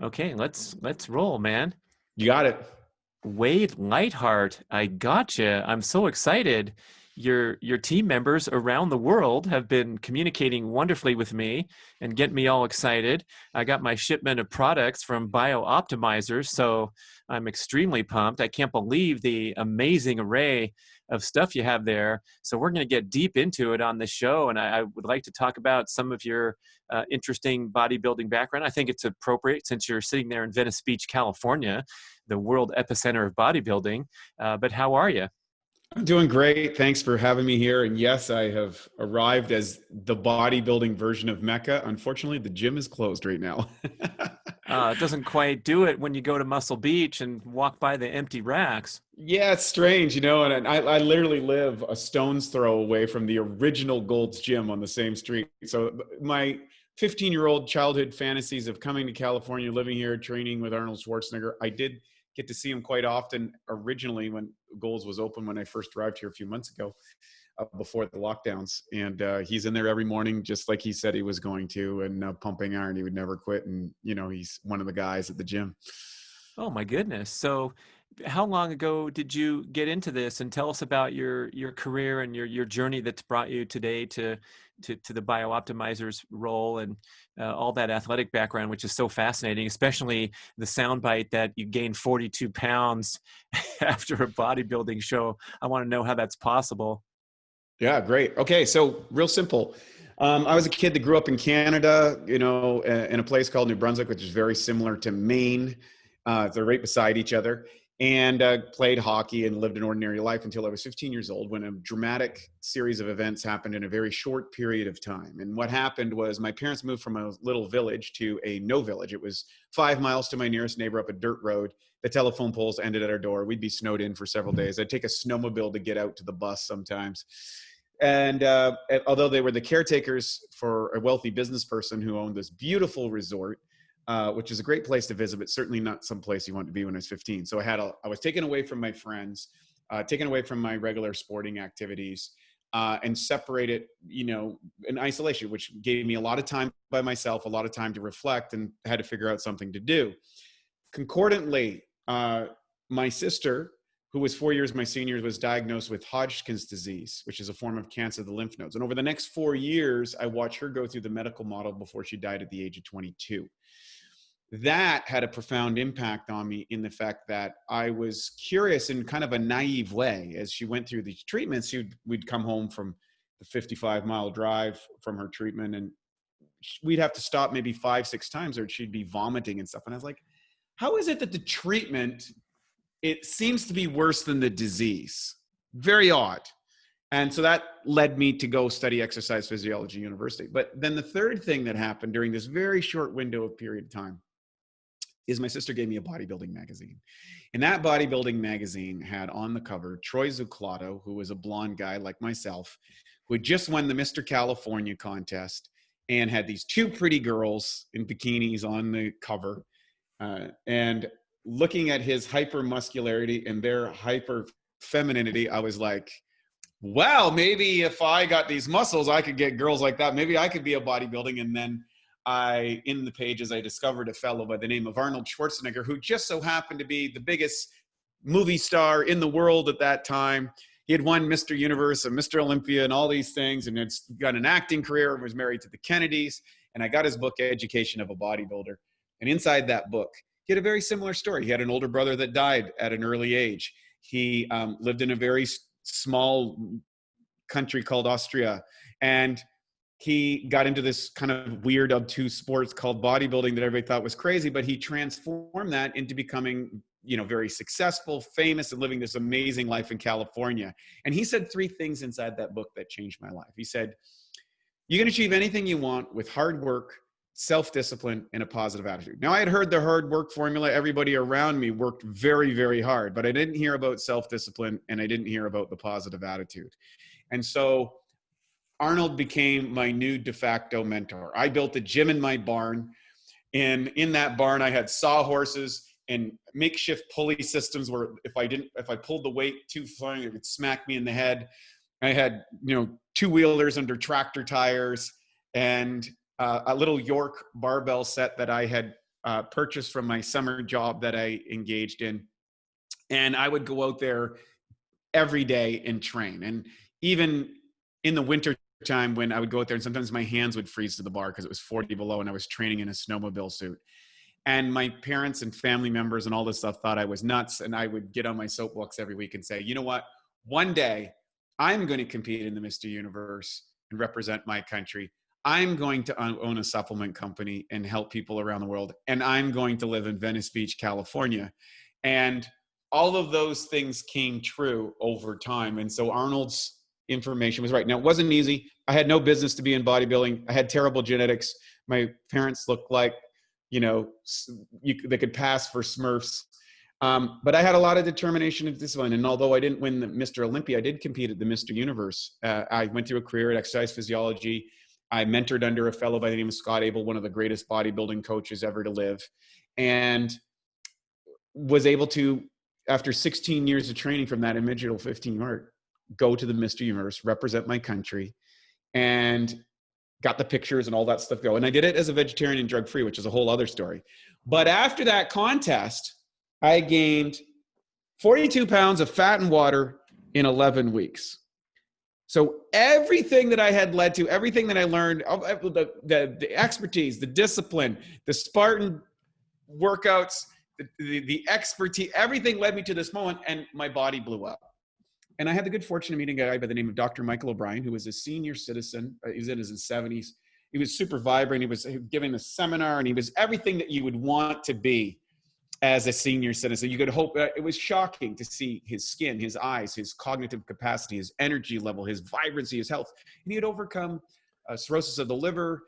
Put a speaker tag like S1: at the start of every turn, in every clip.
S1: Okay, let's roll, man.
S2: You got it.
S1: Wade Lightheart, I gotcha. I'm so excited. Your team members around the world have been communicating wonderfully with me and getting me all excited. I got my shipment of products from BioOptimizers, so I'm extremely pumped. I can't believe the amazing array of stuff you have there. So we're going to get deep into it on this show, and I would like to talk about some of your interesting bodybuilding background. I think it's appropriate since you're sitting there in Venice Beach, California, the world epicenter of bodybuilding. But how are you?
S2: I'm doing great. Thanks for having me here. And yes, I have arrived as the bodybuilding version of Mecca. Unfortunately, the gym is closed right now.
S1: It doesn't quite do it when you go to Muscle Beach and walk by the empty racks.
S2: Yeah, it's strange, and I literally live a stone's throw away from the original Gold's Gym on the same street. So my 15-year-old childhood fantasies of coming to California, living here, training with Arnold Schwarzenegger, I did get to see him quite often originally when Gold's was open when I first arrived here a few months ago, before the lockdowns. And he's in there every morning, just like he said he was going to, and pumping iron. He would never quit. And, he's one of the guys at the gym.
S1: Oh my goodness. So how long ago did you get into this, and tell us about your career and your journey that's brought you today to the BioOptimizers role and all that athletic background, which is so fascinating, especially the soundbite that you gained 42 pounds after a bodybuilding show. I want to know how that's possible.
S2: Yeah, great. Okay, so real simple. I was a kid that grew up in Canada, in a place called New Brunswick, which is very similar to Maine. They're right beside each other, and played hockey and lived an ordinary life until I was 15 years old, when a dramatic series of events happened in a very short period of time. And what happened was my parents moved from a little village to a no village. It was 5 miles to my nearest neighbor up a dirt road. The telephone poles ended at our door. We'd be snowed in for several days. I'd take a snowmobile to get out to the bus sometimes. And although they were the caretakers for a wealthy business person who owned this beautiful resort, which is a great place to visit, but certainly not some place you want to be when I was 15. So I was taken away from my friends, taken away from my regular sporting activities, and separated, in isolation, which gave me a lot of time by myself, a lot of time to reflect, and had to figure out something to do. Concordantly, my sister, who was 4 years my senior, was diagnosed with Hodgkin's disease, which is a form of cancer of the lymph nodes. And over the next 4 years, I watched her go through the medical model before she died at the age of 22. That had a profound impact on me, in the fact that I was curious in kind of a naive way. As she went through these treatments, we'd come home from the 55-mile drive from her treatment, and we'd have to stop maybe 5-6 times, or she'd be vomiting and stuff. And I was like, how is it that the treatment, it seems to be worse than the disease? Very odd. And so that led me to go study exercise physiology at university. But then the third thing that happened during this very short window of period of time is my sister gave me a bodybuilding magazine. And that bodybuilding magazine had on the cover Troy Zuclato, who was a blonde guy like myself, who had just won the Mr. California contest, and had these two pretty girls in bikinis on the cover. And looking at his hyper muscularity and their hyper femininity, I was like, wow, maybe if I got these muscles, I could get girls like that. Maybe I could be a bodybuilding. And then in the pages, I discovered a fellow by the name of Arnold Schwarzenegger, who just so happened to be the biggest movie star in the world at that time. He had won Mr. Universe and Mr. Olympia and all these things, and had got an acting career and was married to the Kennedys. And I got his book, Education of a Bodybuilder. And inside that book, he had a very similar story. He had an older brother that died at an early age. He lived in a very small country called Austria. And he got into this kind of weird, obtuse sports called bodybuilding that everybody thought was crazy, but he transformed that into becoming, very successful, famous, and living this amazing life in California. And he said 3 things inside that book that changed my life. He said, you can achieve anything you want with hard work, self-discipline, and a positive attitude. Now, I had heard the hard work formula. Everybody around me worked very, very hard, but I didn't hear about self-discipline, and I didn't hear about the positive attitude. And so Arnold became my new de facto mentor. I built a gym in my barn, and in that barn, I had sawhorses and makeshift pulley systems where if I pulled the weight too far, it would smack me in the head. I had, 2-wheelers under tractor tires, and a little York barbell set that I had purchased from my summer job that I engaged in. And I would go out there every day and train. And even in the winter time when I would go out there and sometimes my hands would freeze to the bar because it was 40 below and I was training in a snowmobile suit. And my parents and family members and all this stuff thought I was nuts. And I would get on my soapbox every week and say, you know what, one day I'm going to compete in the Mr. Universe and represent my country. I'm going to own a supplement company and help people around the world. And I'm going to live in Venice Beach, California. And all of those things came true over time. And so Arnold's information was right. Now, it wasn't easy. I had no business to be in bodybuilding. I had terrible genetics. My parents looked like, you know, they could pass for Smurfs. But I had a lot of determination and discipline. And although I didn't win the Mr. Olympia, I did compete at the Mr. Universe. I went through a career in exercise physiology. I mentored under a fellow by the name of Scott Abel, one of the greatest bodybuilding coaches ever to live, and was able to, after 16 years of training from that individual 15 yard, go to the Mr. Universe, represent my country, and got the pictures and all that stuff go. And I did it as a vegetarian and drug-free, which is a whole other story. But after that contest, I gained 42 pounds of fat and water in 11 weeks. So everything that I had led to, everything that I learned, the expertise, the discipline, the Spartan workouts, the expertise, everything led me to this moment, and my body blew up. And I had the good fortune of meeting a guy by the name of Dr. Michael O'Brien, who was a senior citizen. He was in his 70s. He was super vibrant. He was giving a seminar, and he was everything that you would want to be as a senior citizen. You could hope. It was shocking to see his skin, his eyes, his cognitive capacity, his energy level, his vibrancy, his health. And he had overcome cirrhosis of the liver,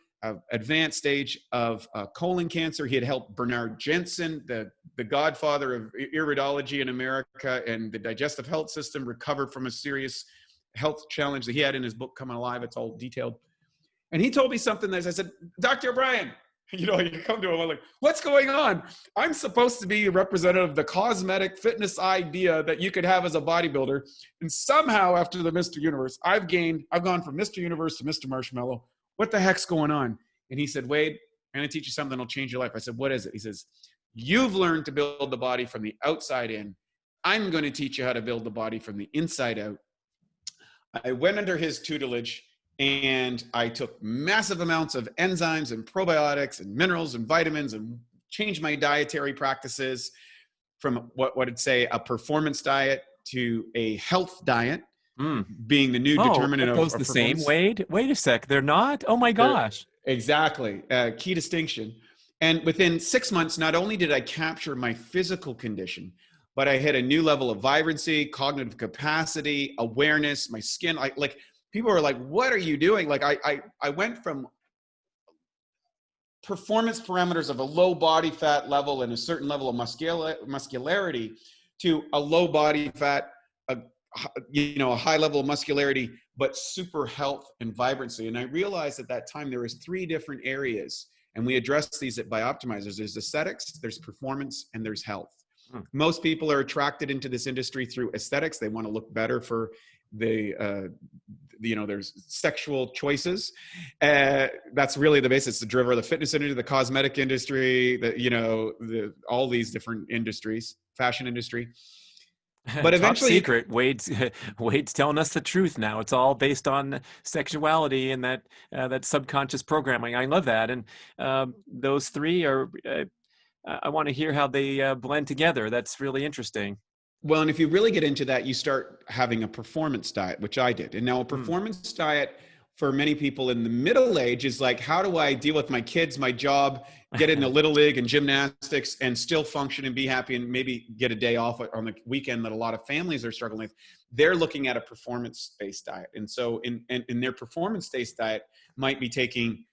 S2: advanced stage of colon cancer. He had helped Bernard Jensen, the godfather of iridology in America and the digestive health system, recover from a serious health challenge that he had in his book, Coming Alive. It's all detailed. And he told me something that I said, Dr. O'Brien, you know, you come to him, I'm like, what's going on? I'm supposed to be a representative of the cosmetic fitness idea that you could have as a bodybuilder. And somehow after the Mr. Universe, I've gone from Mr. Universe to Mr. Marshmallow. What the heck's going on? And he said, Wade, I'm going to teach you something that'll change your life. I said, what is it? He says, you've learned to build the body from the outside in. I'm going to teach you how to build the body from the inside out. I went under his tutelage, and I took massive amounts of enzymes and probiotics and minerals and vitamins and changed my dietary practices from what I'd say a performance diet to a health diet, being the new determinant of
S1: the same, Wade? Wait a sec. They're not? Oh my gosh.
S2: Exactly. Key distinction. And within 6 months, not only did I capture my physical condition, but I hit a new level of vibrancy, cognitive capacity, awareness, my skin, like people were like, what are you doing? Like I went from performance parameters of a low body fat level and a certain level of muscularity to a low body fat, a high level of muscularity, but super health and vibrancy. And I realized at that time there was 3 different areas, and we addressed these at Bioptimizers. There's aesthetics, there's performance, and there's health. Most people are attracted into this industry through aesthetics. They want to look better for there's sexual choices. That's really the basis, the driver of the fitness industry, the cosmetic industry, all these different industries, fashion industry. But eventually,
S1: top secret, Wade's telling us the truth now. It's all based on sexuality and that subconscious programming. I love that. And those 3 are, I want to hear how they blend together. That's really interesting.
S2: Well, and if you really get into that, you start having a performance diet, which I did. And now a performance diet for many people in the middle age is like, how do I deal with my kids, my job, get in the little league and gymnastics and still function and be happy and maybe get a day off on the weekend that a lot of families are struggling with? They're looking at a performance-based diet. And so in their performance-based diet might be taking,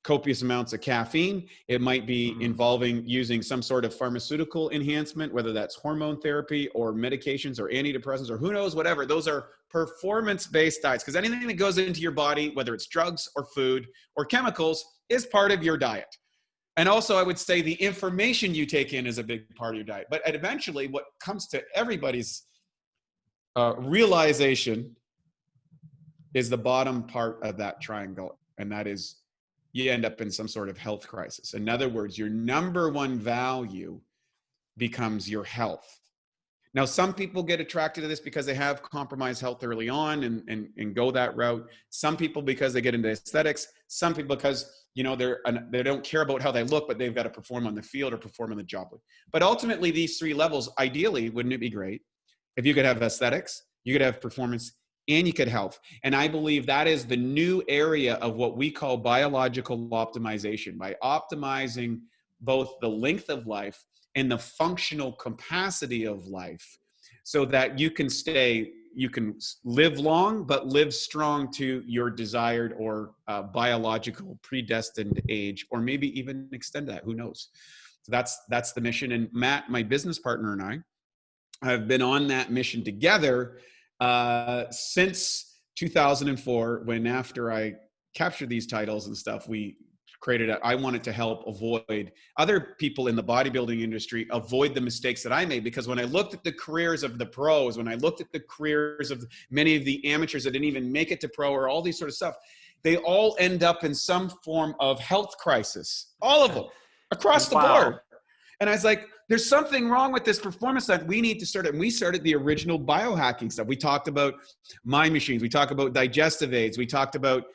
S2: copious amounts of caffeine. It might be involving using some sort of pharmaceutical enhancement, whether that's hormone therapy or medications or antidepressants or who knows, whatever. Those are performance-based diets, because anything that goes into your body, whether it's drugs or food or chemicals, is part of your diet. And also, I would say the information you take in is a big part of your diet. But eventually, what comes to everybody's realization is the bottom part of that triangle, and that is you end up in some sort of health crisis. In other words, your number one value becomes your health. Now, some people get attracted to this because they have compromised health early on and go that route. Some people because they get into aesthetics. Some people because, you know, they don't care about how they look, but they've got to perform on the field or perform on the job. But ultimately, these three levels, ideally, wouldn't it be great if you could have aesthetics, you could have performance, and you could health? And I believe that is the new area of what we call biological optimization. By optimizing both the length of life and the functional capacity of life, so that you can live long, but live strong to your desired or biological predestined age, or maybe even extend that, who knows? So that's the mission. And Matt, my business partner, and I have been on that mission together since 2004, when after I captured these titles and stuff, we created I wanted to help avoid other people in the bodybuilding industry avoid the mistakes that I made. Because when I looked at the careers of the pros, when I looked at the careers of many of the amateurs that didn't even make it to pro or all these sort of stuff, they all end up in some form of health crisis, all of them across the board. And I was like, there's something wrong with this performance that we need to start it. And we started the original biohacking stuff. We talked about mind machines. We talked about digestive aids. We talked about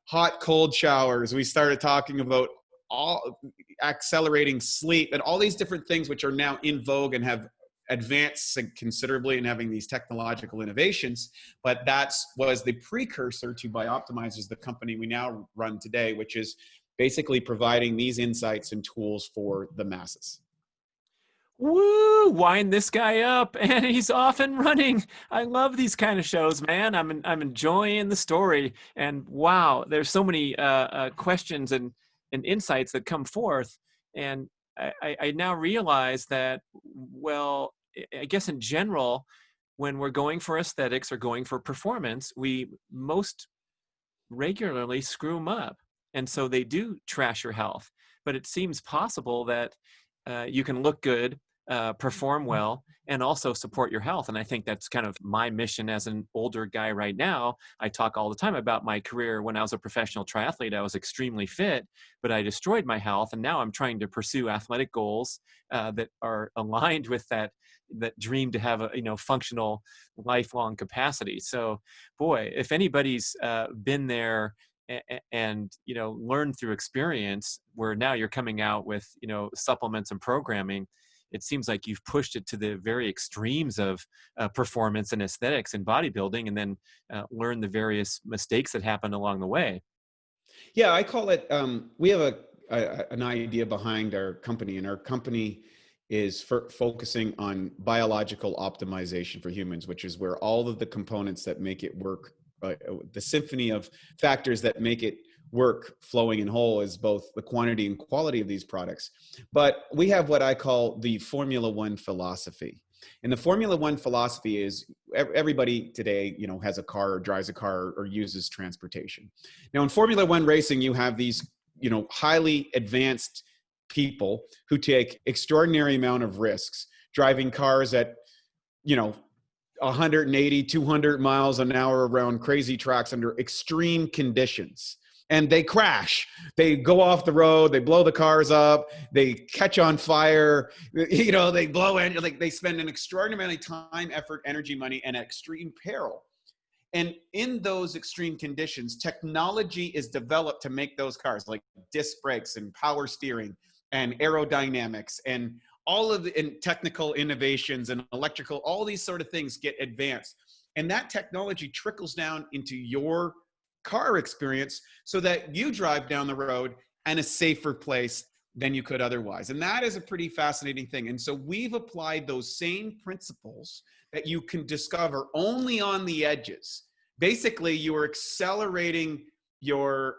S2: hot, cold showers. We started talking about all accelerating sleep and all these different things, which are now in vogue and have advanced considerably in having these technological innovations. But that was the precursor to Bioptimizers, the company we now run today, which is basically providing these insights and tools for the masses.
S1: Woo! Wind this guy up, and he's off and running. I love these kind of shows, man. I'm enjoying the story, and wow, there's so many questions and insights that come forth, and I now realize that, well, I guess in general, when we're going for aesthetics or going for performance, we most regularly screw them up, and so they do trash your health. But it seems possible that you can look good, perform well, and also support your health. And I think that's kind of my mission as an older guy right now. I talk all the time about my career. When I was a professional triathlete, I was extremely fit, but I destroyed my health. And now I'm trying to pursue athletic goals that are aligned with that dream to have a, functional lifelong capacity. So boy, if anybody's been there and learn through experience, where now you're coming out with supplements and programming, it seems like you've pushed it to the very extremes of performance and aesthetics and bodybuilding, and then learn the various mistakes that happen along the way.
S2: Yeah, I call it, we have an idea behind our company, and our company is focusing on biological optimization for humans, which is where all of the components that make it work, the symphony of factors that make it work flowing and whole, is both the quantity and quality of these products. But we have what I call the Formula One philosophy. And the Formula One philosophy is everybody today, has a car or drives a car or uses transportation. Now in Formula One racing, you have these, highly advanced people who take extraordinary amount of risks, driving cars at, 180, 200 miles an hour around crazy tracks under extreme conditions. And they crash, they go off the road, they blow the cars up, they catch on fire, they blow in, they spend an extraordinary amount of time, effort, energy, money, and extreme peril. And in those extreme conditions, technology is developed to make those cars, like disc brakes and power steering and aerodynamics and all of the technical innovations and electrical, all these sort of things get advanced. And that technology trickles down into your car experience so that you drive down the road in a safer place than you could otherwise. And that is a pretty fascinating thing. And so we've applied those same principles that you can discover only on the edges. Basically, you are accelerating your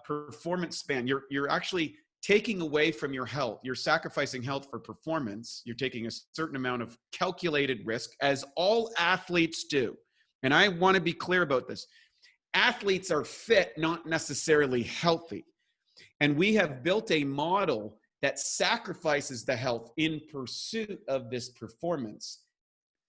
S2: performance span. You're actually taking away from your health. You're sacrificing health for performance. You're taking a certain amount of calculated risk, as all athletes do. And I want to be clear about this. Athletes are fit, not necessarily healthy. And we have built a model that sacrifices the health in pursuit of this performance.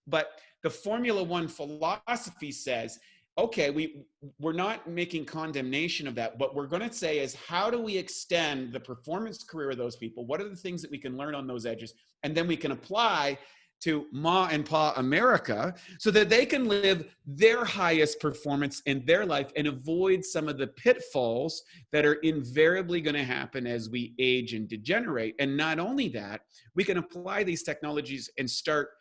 S2: But the Formula One philosophy says okay, we're not making condemnation of that. What we're going to say is, how do we extend the performance career of those people? What are the things that we can learn on those edges? And then we can apply to Ma and Pa America so that they can live their highest performance in their life and avoid some of the pitfalls that are invariably going to happen as we age and degenerate. And not only that, we can apply these technologies and start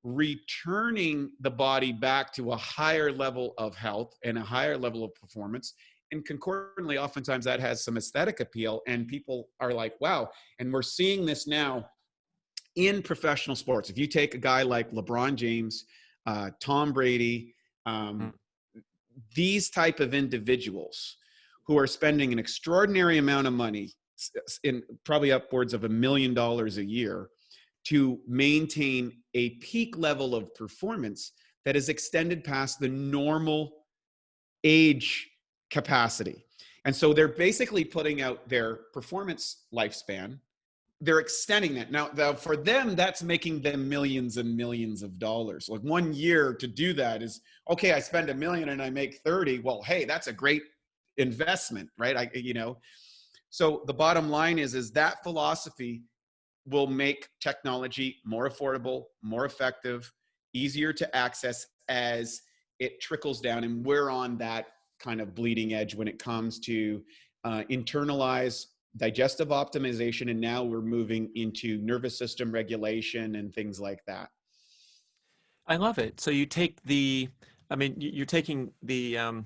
S2: returning the body back to a higher level of health and a higher level of performance. And concordantly, oftentimes that has some aesthetic appeal, and people are like, wow. And we're seeing this now in professional sports. If you take a guy like LeBron James, Tom Brady,
S1: Mm.
S2: these type of individuals who are spending an extraordinary amount of money, in probably upwards of $1 million a year, to maintain a peak level of performance that is extended past the normal age capacity. And so they're basically putting out their performance lifespan. They're extending that. Now, for them, that's making them millions and millions of dollars. Like 1 year to do that is, okay, I spend $1 million and I make 30. Well, hey, that's a great investment, right? So the bottom line is that philosophy will make technology more affordable, more effective, easier to access as it trickles down. And we're on that kind of bleeding edge when it comes to internalize digestive optimization. And now we're moving into nervous system regulation and things like that.
S1: I love it. So you take you're taking the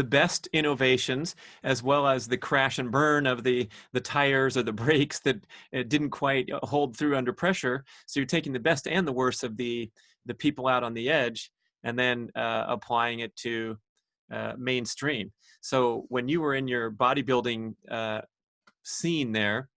S1: best innovations, as well as the crash and burn of the tires or the brakes that didn't quite hold through under pressure. So you're taking the best and the worst of the people out on the edge, and then applying it to mainstream. So when you were in your bodybuilding scene there,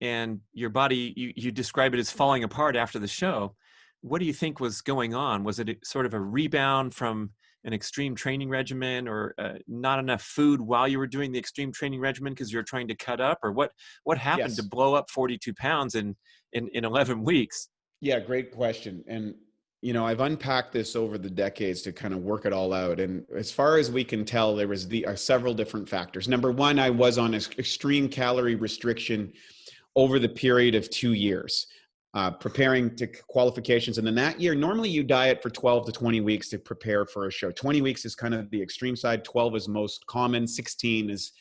S1: and your body, you describe it as falling apart after the show. What do you think was going on? Was it sort of a rebound from an extreme training regimen, or not enough food while you were doing the extreme training regimen because you're trying to cut up, or what happened to
S2: Yes.
S1: blow up 42 pounds in 11 weeks?
S2: Yeah, great question. And, I've unpacked this over the decades to kind of work it all out. And as far as we can tell, there was several different factors. Number one, I was on extreme calorie restriction over the period of 2 years, preparing to qualifications. And then that year, normally you diet for 12 to 20 weeks to prepare for a show. 20 weeks is kind of the extreme side. 12 is most common. 16 is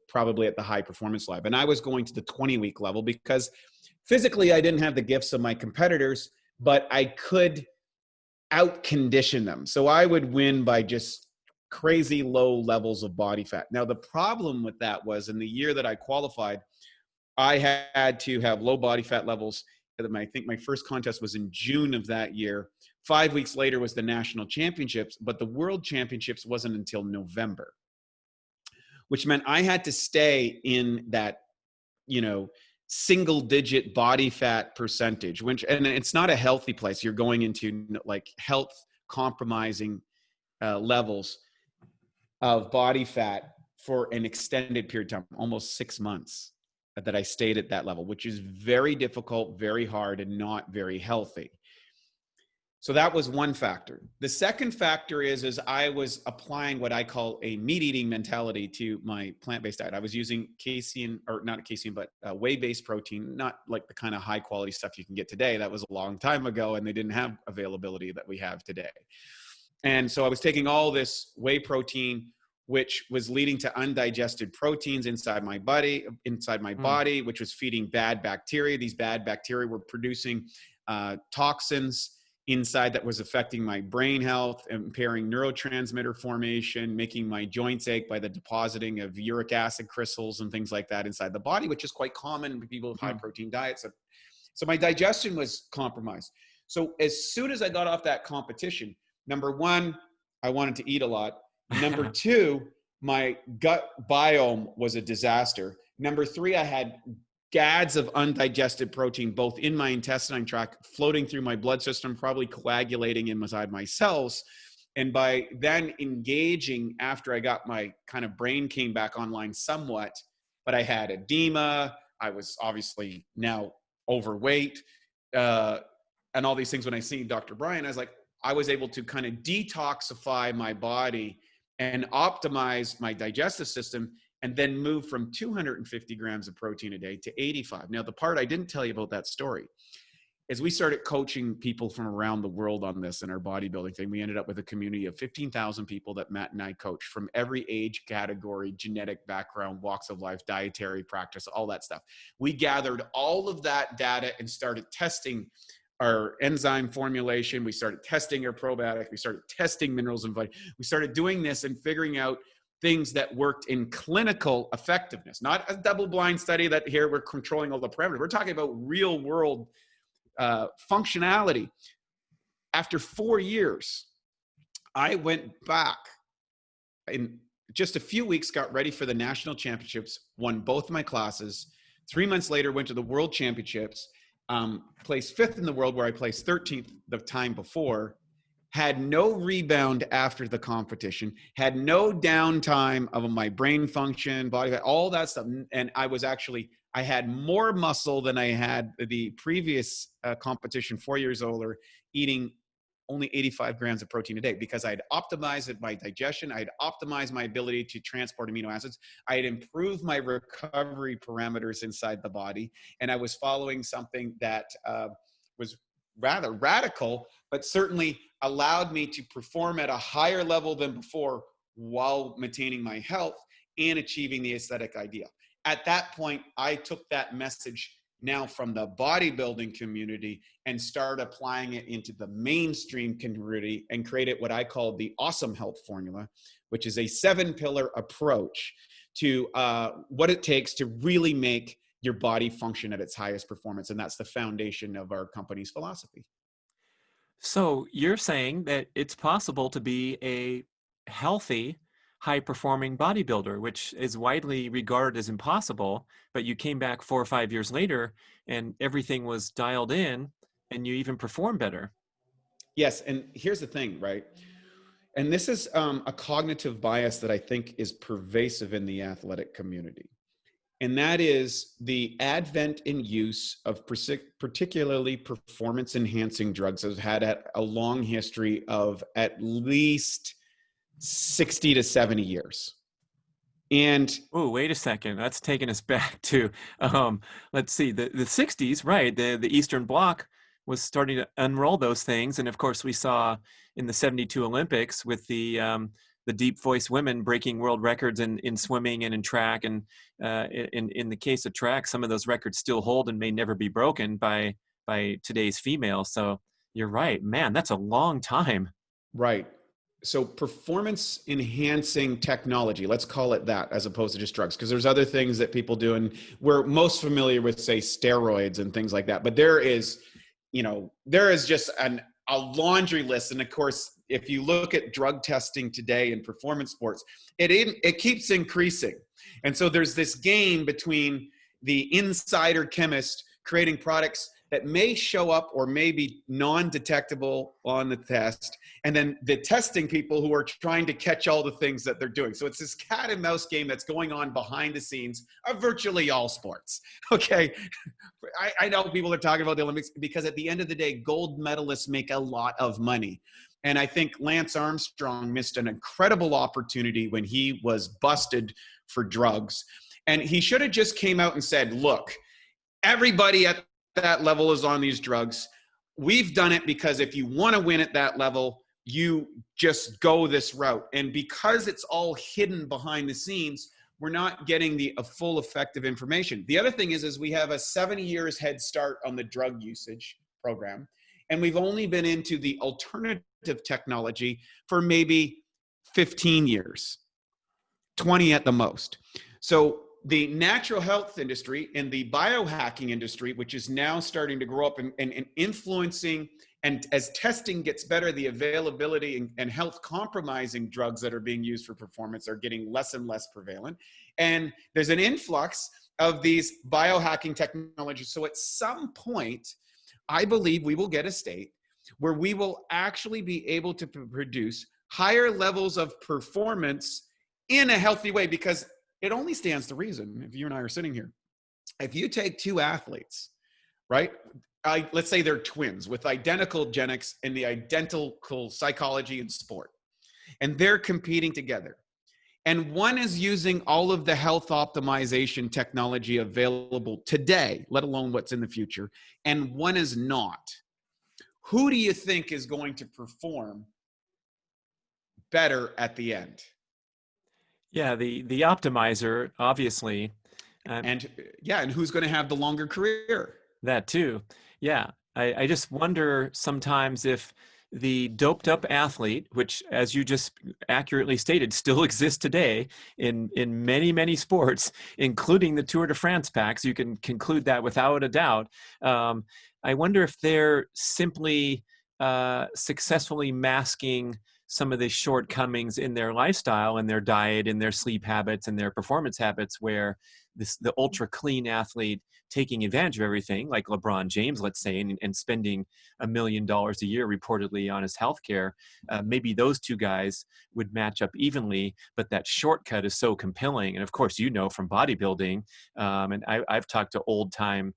S2: probably at the high performance level. And I was going to the 20-week level because physically I didn't have the gifts of my competitors, but I could out condition them. So I would win by just crazy low levels of body fat. Now, the problem with that was, in the year that I qualified, I had to have low body fat levels. I think my first contest was in June of that year. 5 weeks later was the national championships, but the world championships wasn't until November, which meant I had to stay in that, single digit body fat percentage, and it's not a healthy place. You're going into like health compromising levels of body fat for an extended period of time, almost 6 months, that I stayed at that level, which is very difficult, very hard, and not very healthy. So that was one factor. The second factor is I was applying what I call a meat eating mentality to my plant-based diet. I was using casein, or not casein, but whey-based protein, not like the kind of high quality stuff you can get today. That was a long time ago, and they didn't have availability that we have today. And so I was taking all this whey protein, which was leading to undigested proteins inside my body, which was feeding bad bacteria. These bad bacteria were producing toxins inside that was affecting my brain health, impairing neurotransmitter formation, making my joints ache by the depositing of uric acid crystals and things like that inside the body, which is quite common in people with high protein diets. So my digestion was compromised. So as soon as I got off that competition, number one, I wanted to eat a lot. Number two, my gut biome was a disaster. Number three, I had gads of undigested protein, both in my intestinal tract, floating through my blood system, probably coagulating inside my cells. And by then engaging, after I got my kind of brain came back online somewhat, but I had edema. I was obviously now overweight, and all these things. When I see Dr. Brian, I was like, I was able to kind of detoxify my body and optimize my digestive system, and then move from 250 grams of protein a day to 85. Now, the part I didn't tell you about that story is we started coaching people from around the world on this in our bodybuilding thing. We ended up with a community of 15,000 people that Matt and I coached from every age category, genetic background, walks of life, dietary practice, all that stuff. We gathered all of that data and started testing our enzyme formulation. We started testing our probiotic. We started testing minerals and vitamins. We started doing this and figuring out things that worked in clinical effectiveness, not a double-blind study that here we're controlling all the parameters. We're talking about real world functionality. After 4 years, I went back in just a few weeks, got ready for the national championships, won both my classes. 3 months later, went to the world championships, placed 5th in the world where I placed 13th the time before, had no rebound after the competition, had no downtime of my brain function, body, all that stuff. And I had more muscle than I had the previous competition, 4 years older, eating only 85 grams of protein a day, because I had optimized my digestion. I had optimized my ability to transport amino acids. I had improved my recovery parameters inside the body. And I was following something that was rather radical, but certainly allowed me to perform at a higher level than before while maintaining my health and achieving the aesthetic ideal. At that point, I took that message now from the bodybuilding community and started applying it into the mainstream community and created what I call the Awesome Health Formula, which is a 7-pillar approach to what it takes to really make your body function at its highest performance. And that's the foundation of our company's philosophy.
S1: So you're saying that it's possible to be a healthy, high-performing bodybuilder, which is widely regarded as impossible, but you came back 4 or 5 years later and everything was dialed in and you even performed better.
S2: Yes, and here's the thing, right? And this is a cognitive bias that I think is pervasive in the athletic community. And that is the advent and use of particularly performance-enhancing drugs has had a long history of at least 60 to 70 years. And
S1: oh, wait a second. That's taking us back to, let's see, the 60s, right? The Eastern Bloc was starting to unroll those things. And of course, we saw in the 72 Olympics with the deep voice women breaking world records in swimming and in track. And in the case of track, some of those records still hold and may never be broken by today's females. So you're right, man, that's a long time.
S2: right. So performance enhancing technology, let's call it that, as opposed to just drugs, because there's other things that people do. And we're most familiar with, say, steroids and things like that. But there is just a laundry list. And of course, if you look at drug testing today in performance sports, it keeps increasing. And so there's this game between the insider chemist creating products that may show up or may be non-detectable on the test, and then the testing people who are trying to catch all the things that they're doing. So it's this cat and mouse game that's going on behind the scenes of virtually all sports. Okay, I know people are talking about the Olympics because at the end of the day, gold medalists make a lot of money. And I think Lance Armstrong missed an incredible opportunity when he was busted for drugs. And he should have just came out and said, look, everybody at that level is on these drugs. We've done it because if you want to win at that level, you just go this route. And because it's all hidden behind the scenes, we're not getting the full effective information. The other thing is we have a 7 years head start on the drug usage program. And we've only been into the alternative technology for maybe 15 years, 20 at the most. So the natural health industry and the biohacking industry, which is now starting to grow up and influencing, and as testing gets better, the availability and health compromising drugs that are being used for performance are getting less and less prevalent. And there's an influx of these biohacking technologies. So at some point, I believe we will get a state where we will actually be able to produce higher levels of performance in a healthy way, because it only stands to reason, if you and I are sitting here, if you take two athletes, right? Let's say they're twins with identical genetics and the identical psychology and sport, and they're competing together. And one is using all of the health optimization technology available today, let alone what's in the future, and one is not. Who do you think is going to perform better at the end?
S1: Yeah, the optimizer, obviously.
S2: And who's going to have the longer career?
S1: That too. Yeah. I just wonder sometimes if the doped up athlete, which, as you just accurately stated, still exists today in many, many sports, including the Tour de France packs, you can conclude that without a doubt. I wonder if they're simply successfully masking some of the shortcomings in their lifestyle and their diet and their sleep habits and their performance habits, where the ultra clean athlete taking advantage of everything, like LeBron James, let's say, and spending $1 million a year reportedly on his healthcare, maybe those two guys would match up evenly. But that shortcut is so compelling, and of course, from bodybuilding, and I've talked to old time,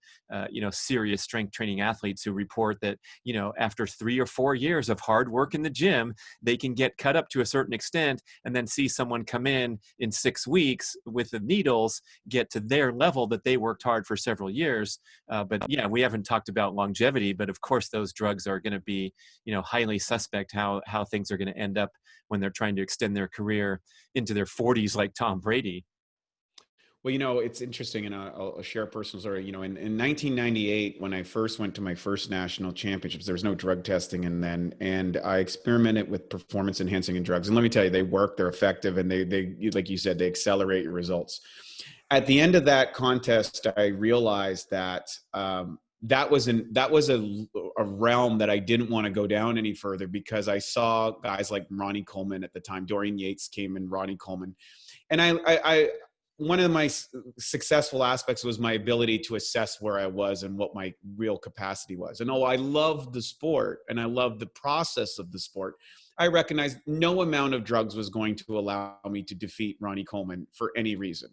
S1: serious strength training athletes who report that after 3 or 4 years of hard work in the gym, they can get cut up to a certain extent, and then see someone come in 6 weeks with the needles, get to their level that they worked hard for several years. But we haven't talked about longevity, but of course those drugs are going to be, highly suspect how things are going to end up when they're trying to extend their career into their 40s, like Tom Brady.
S2: Well, it's interesting, and I'll share a personal story. In 1998, when I first went to my first national championships, there was no drug testing, and I experimented with performance enhancing and drugs. And let me tell you, they work, they're effective, and they like you said, they accelerate your results. At the end of that contest, I realized that that was a realm that I didn't want to go down any further, because I saw guys like Ronnie Coleman at the time. Dorian Yates came in, Ronnie Coleman, and I one of my successful aspects was my ability to assess where I was and what my real capacity was. And I loved the sport and I loved the process of the sport. I recognized no amount of drugs was going to allow me to defeat Ronnie Coleman for any reason.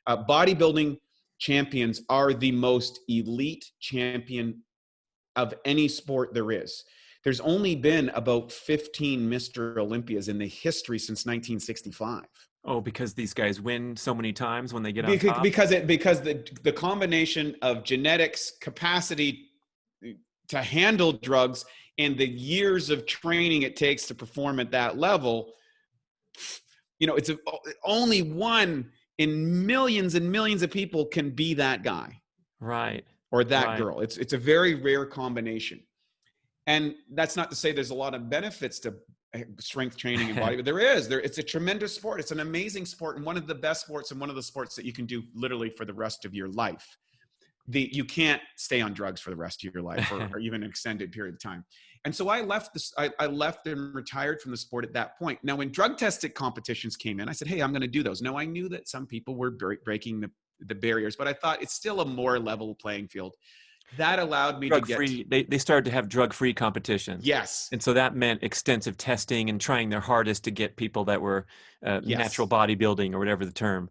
S2: Bodybuilding champions are the most elite champion of any sport there is. There's only been about 15 Mr. Olympias in the history since 1965.
S1: Oh, because these guys win so many times when they get on top?
S2: Because the combination of genetics, capacity to handle drugs, and the years of training it takes to perform at that level, it's only one in millions and millions of people can be that guy.
S1: Right.
S2: Or that girl. It's a very rare combination. And that's not to say there's a lot of benefits to strength training and body, but it's a tremendous sport. It's an amazing sport, and one of the best sports, and one of the sports that you can do literally for the rest of your life. You can't stay on drugs for the rest of your life, or even an extended period of time. And so I left I left and retired from the sport at that point. Now, when drug testing competitions came in, I said, hey, I'm going to do those. Now, I knew that some people were breaking the barriers, but I thought it's still a more level playing field. That allowed me
S1: they started to have drug-free competitions.
S2: Yes.
S1: And so that meant extensive testing and trying their hardest to get people that were natural bodybuilding, or whatever the term.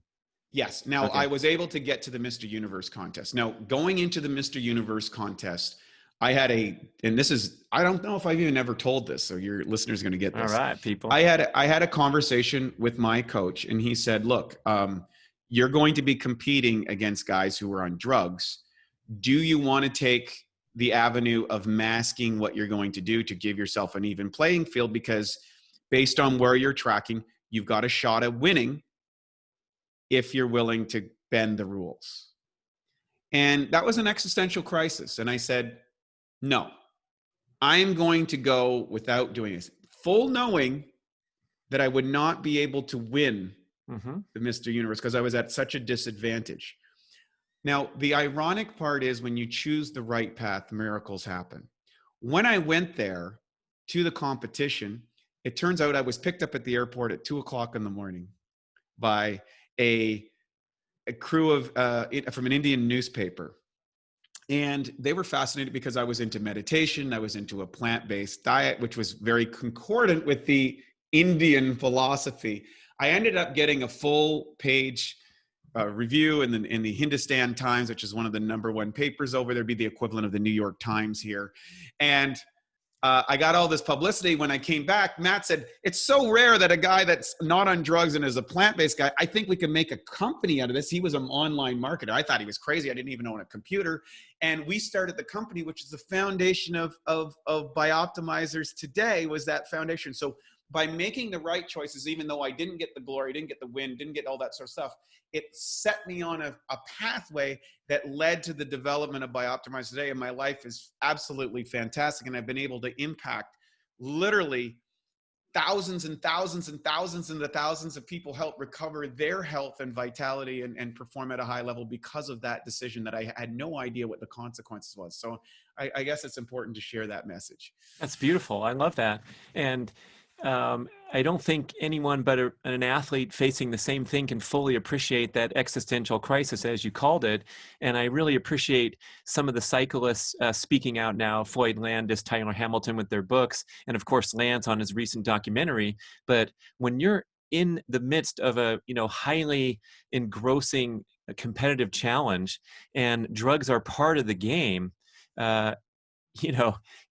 S2: Yes. Now, okay. I was able to get to the Mr. Universe contest. Now, going into the Mr. Universe contest, I had I don't know if I've even ever told this, so your listeners are going to get this.
S1: All right, people.
S2: I had a conversation with my coach, and he said, look, you're going to be competing against guys who are on drugs. Do you want to take the avenue of masking what you're going to do to give yourself an even playing field? Because based on where you're tracking, you've got a shot at winning if you're willing to bend the rules. And that was an existential crisis. And I said, no, I'm going to go without doing this, full knowing that I would not be able to win the Mr. Universe because I was at such a disadvantage. Now, the ironic part is when you choose the right path, miracles happen. When I went there to the competition, it turns out I was picked up at the airport at 2:00 in the morning by a crew of from an Indian newspaper. And they were fascinated because I was into meditation. I was into a plant-based diet, which was very concordant with the Indian philosophy. I ended up getting a full-page review in the Hindustan Times, which is one of the #1 papers over there, be the equivalent of the New York Times here. And I got all this publicity. When I came back, Matt said, it's so rare that a guy that's not on drugs and is a plant-based guy, I think we can make a company out of this. He was an online marketer. I thought he was crazy. I didn't even own a computer. And we started the company, which is the foundation of Bioptimizers today, was that foundation. So by making the right choices, even though I didn't get the glory, didn't get the win, didn't get all that sort of stuff, it set me on a pathway that led to the development of Bioptimizers today. And my life is absolutely fantastic. And I've been able to impact literally thousands and thousands and thousands and thousands of people, help recover their health and vitality and perform at a high level because of that decision that I had no idea what the consequences was. So I guess it's important to share that message.
S1: That's beautiful. I love that. And I don't think anyone but an athlete facing the same thing can fully appreciate that existential crisis, as you called it. And I really appreciate some of the cyclists speaking out now, Floyd Landis, Tyler Hamilton with their books, and of course, Lance on his recent documentary. But when you're in the midst of a highly engrossing competitive challenge and drugs are part of the game,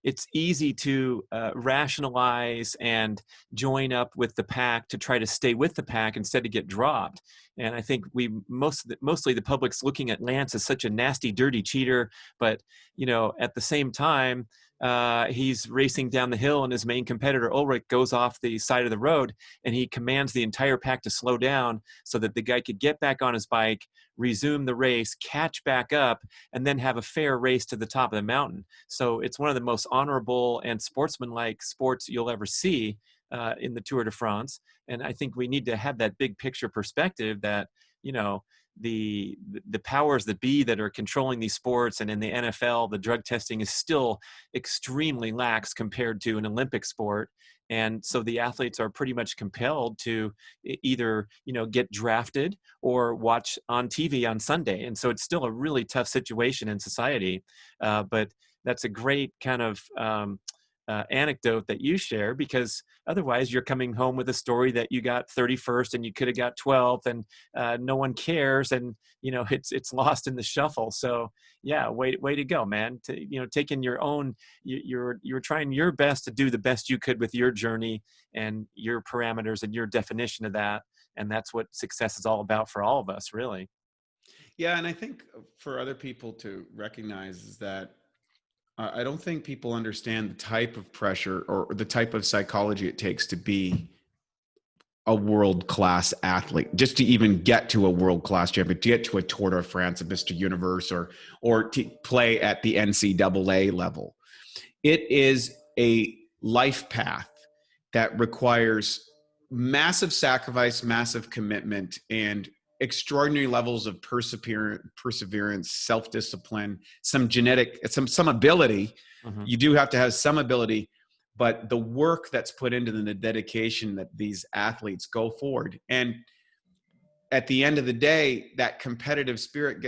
S1: it's easy to rationalize and join up with the pack to try to stay with the pack instead of get dropped. And I think mostly the public's looking at Lance as such a nasty, dirty cheater. But, at the same time, he's racing down the hill and his main competitor, Ulrich, goes off the side of the road and he commands the entire pack to slow down so that the guy could get back on his bike, resume the race, catch back up, and then have a fair race to the top of the mountain. So it's one of the most honorable and sportsmanlike sports you'll ever see in the Tour de France. And I think we need to have that big picture perspective that, the powers that be that are controlling these sports, and in the NFL, the drug testing is still extremely lax compared to an Olympic sport. And so the athletes are pretty much compelled to either, get drafted or watch on TV on Sunday. And so it's still a really tough situation in society. But that's a great kind of anecdote that you share, because otherwise you're coming home with a story that you got 31st and you could have got 12th, and no one cares, and it's lost in the shuffle. So yeah, way to go, man. Taking your own, you're trying your best to do the best you could with your journey and your parameters and your definition of that, and that's what success is all about for all of us, really.
S2: Yeah, and I think for other people to recognize is that I don't think people understand the type of pressure or the type of psychology it takes to be a world-class athlete, just to even get to a world-class champion, to get to a Tour de France, a Mr. Universe, or to play at the NCAA level. It is a life path that requires massive sacrifice, massive commitment, and extraordinary levels of perseverance, self-discipline, some genetic, some ability. Mm-hmm. You do have to have some ability, but the work that's put into the dedication that these athletes go forward. And at the end of the day, that competitive spirit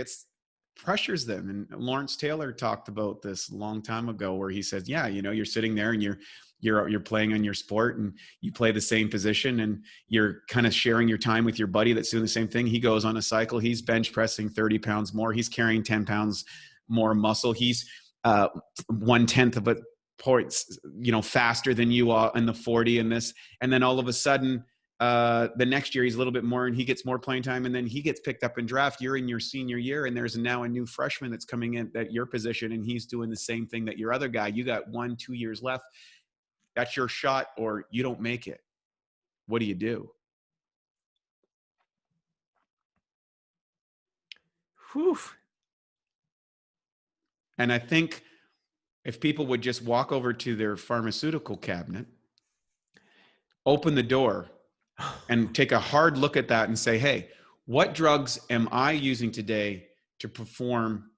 S2: pressures them. And Lawrence Taylor talked about this a long time ago, where he says, yeah, you're sitting there and you're playing on your sport and you play the same position and you're kind of sharing your time with your buddy that's doing the same thing. He goes on a cycle. He's bench pressing 30 pounds more. He's carrying 10 pounds more muscle. He's 1/10 of a points, faster than you are in the 40 in this. And then all of a sudden, the next year he's a little bit more and he gets more playing time, and then he gets picked up in draft. You're in your senior year and there's now a new freshman that's coming in at your position and he's doing the same thing that your other guy. You got 1-2 years left. That's your shot, or you don't make it. What do you do?
S1: Whew.
S2: And I think if people would just walk over to their pharmaceutical cabinet, open the door, and take a hard look at that and say, hey, what drugs am I using today to perform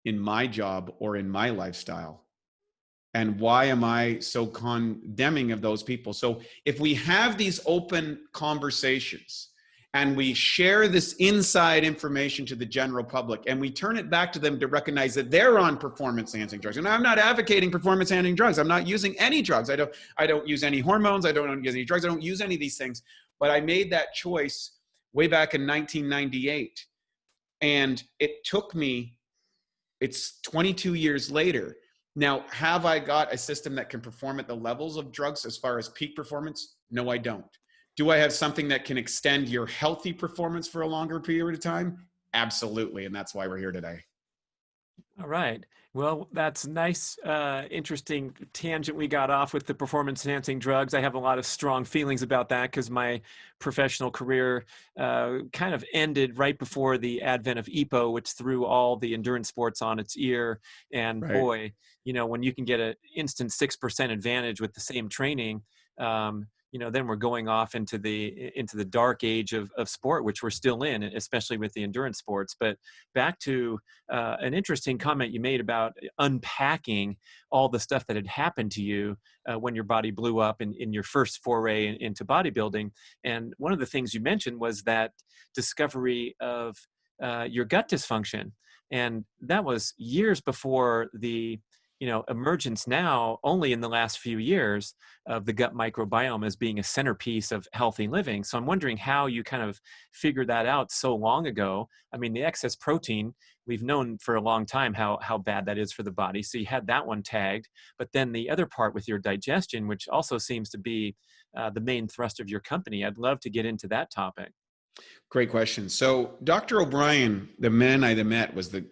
S2: in my job or in my lifestyle? And why am I so condemning of those people? So if we have these open conversations and we share this inside information to the general public and we turn it back to them to recognize that they're on performance enhancing drugs. And I'm not advocating performance enhancing drugs. I'm not using any drugs. I don't use any hormones. I don't use any drugs. I don't use any of these things. But I made that choice way back in 1998. And it took me, it's 22 years later. Now, have I got a system that can perform at the levels of drugs as far as peak performance? No, I don't. Do I have something that can extend your healthy performance for a longer period of time? Absolutely. And that's why we're here today.
S1: All right. Well, that's nice, interesting tangent we got off with the performance enhancing drugs. I have a lot of strong feelings about that because my professional career kind of ended right before the advent of EPO, which threw all the endurance sports on its ear. And
S2: Right.
S1: boy, when you can get an instant 6% advantage with the same training, then we're going off into the dark age of sport, which we're still in, especially with the endurance sports. But back to an interesting comment you made about unpacking all the stuff that had happened to you when your body blew up in your first foray into bodybuilding. And one of the things you mentioned was that discovery of your gut dysfunction. And that was years before the emergence now only in the last few years of the gut microbiome as being a centerpiece of healthy living. So I'm wondering how you kind of figured that out so long ago. I mean, the excess protein, we've known for a long time how bad that is for the body. So you had that one tagged, but then the other part with your digestion, which also seems to be the main thrust of your company. I'd love to get into that topic.
S2: Great question. So Dr. O'Brien, the man I met, was the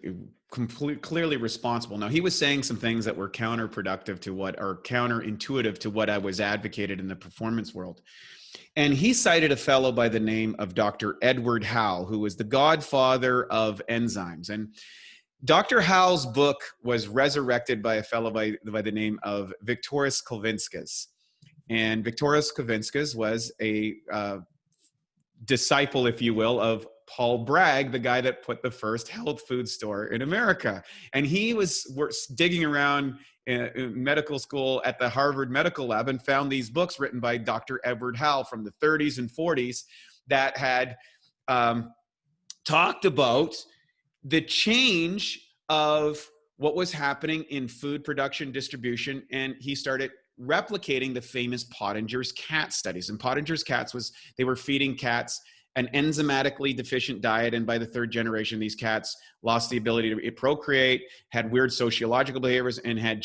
S2: clearly responsible. Now, he was saying some things that were counterproductive to counterintuitive to what I was advocated in the performance world. And he cited a fellow by the name of Dr. Edward Howell, who was the godfather of enzymes. And Dr. Howell's book was resurrected by a fellow by the name of Viktoras Kulvinskas. And Viktoras Kulvinskas was a disciple, if you will, of Paul Bragg, the guy that put the first health food store in America. And he was digging around in medical school at the Harvard Medical Lab and found these books written by Dr. Edward Howell from the 30s and 40s that had talked about the change of what was happening in food production distribution. And he started replicating the famous Pottinger's cat studies. And Pottinger's cats they were feeding cats an enzymatically deficient diet. And by the third generation, these cats lost the ability to procreate, had weird sociological behaviors, and had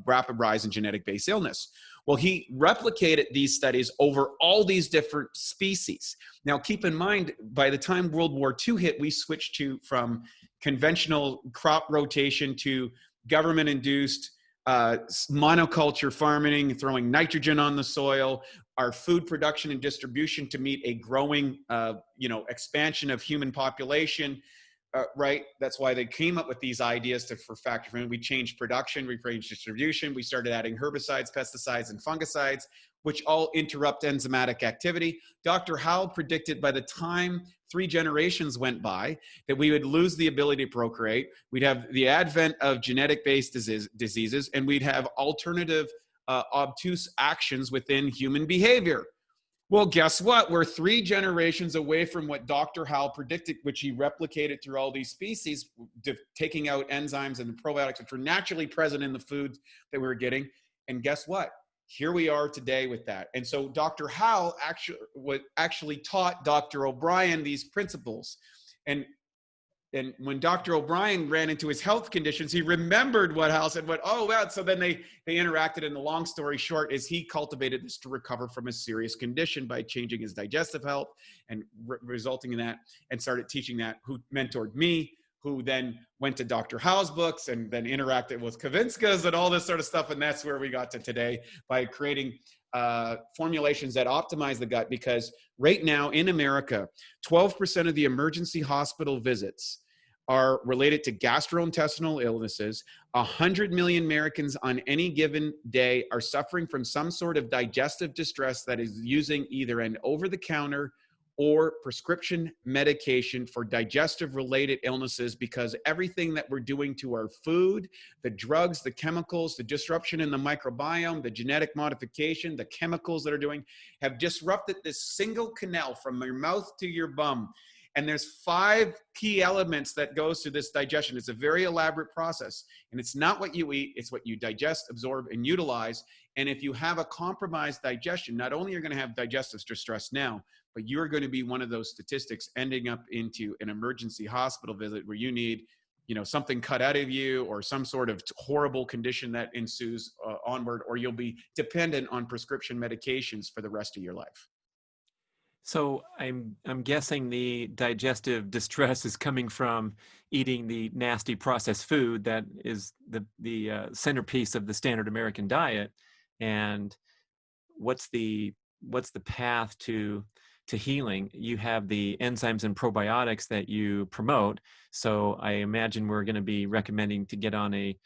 S2: rapid rise in genetic-based illness. Well, he replicated these studies over all these different species. Now, keep in mind, by the time World War II hit, we switched from conventional crop rotation to government-induced monoculture farming, throwing nitrogen on the soil, our food production and distribution to meet a growing, expansion of human population, right? That's why they came up with these ideas for factory farming. We changed production, we changed distribution, we started adding herbicides, pesticides, and fungicides, which all interrupt enzymatic activity. Dr. Howell predicted by the time 3 generations went by that we would lose the ability to procreate. We'd have the advent of genetic-based diseases, and we'd have alternative obtuse actions within human behavior. Well, guess what? We're 3 generations away from what Dr. Howell predicted, which he replicated through all these species, taking out enzymes and the probiotics, which were naturally present in the foods that we were getting. And guess what? Here we are today with that. And so Dr. Howell actually taught Dr. O'Brien these principles. And when Dr. O'Brien ran into his health conditions, he remembered what Howell said, oh, well, so then they interacted. And the long story short is he cultivated this to recover from a serious condition by changing his digestive health and resulting in that, and started teaching that, who mentored me, who then went to Dr. Howell's books and then interacted with Kulvinskas and all this sort of stuff. And that's where we got to today by creating formulations that optimize the gut. Because right now in America, 12% of the emergency hospital visits are related to gastrointestinal illnesses. 100 million Americans on any given day are suffering from some sort of digestive distress that is using either an over-the-counter or prescription medication for digestive related illnesses, because everything that we're doing to our food, the drugs, the chemicals, the disruption in the microbiome, the genetic modification, the chemicals that are doing, have disrupted this single canal from your mouth to your bum. And there's 5 key elements that goes to this digestion. It's a very elaborate process. And it's not what you eat, it's what you digest, absorb, and utilize. And if you have a compromised digestion, not only are you going to have digestive distress now, but you're going to be one of those statistics ending up into an emergency hospital visit where you need, something cut out of you, or some sort of horrible condition that ensues onward, or you'll be dependent on prescription medications for the rest of your life.
S1: So I'm guessing the digestive distress is coming from eating the nasty processed food that is the centerpiece of the standard American diet. And what's the path to healing? You have the enzymes and probiotics that you promote. So I imagine we're going to be recommending to get on a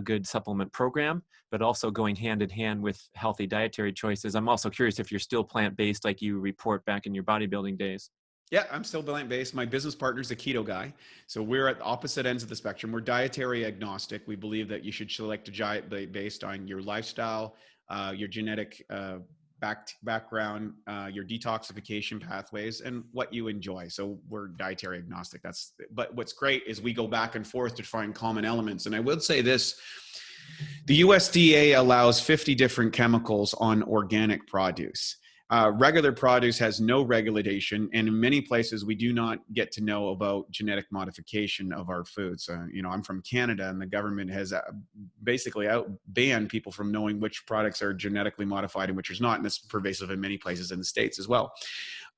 S1: good supplement program, but also going hand in hand with healthy dietary choices. I'm also curious if you're still plant-based like you report back in your bodybuilding days.
S2: Yeah, I'm still plant-based. My business partner's a keto guy. So we're at the opposite ends of the spectrum. We're dietary agnostic. We believe that you should select a diet based on your lifestyle, your genetic background, your detoxification pathways, and what you enjoy. So we're dietary agnostic. But what's great is we go back and forth to find common elements. And I would say this, the USDA allows 50 different chemicals on organic produce. Regular produce has no regulation, and in many places we do not get to know about genetic modification of our foods. I'm from Canada, and the government has basically banned people from knowing which products are genetically modified and which is not, and it's pervasive in many places in the States as well.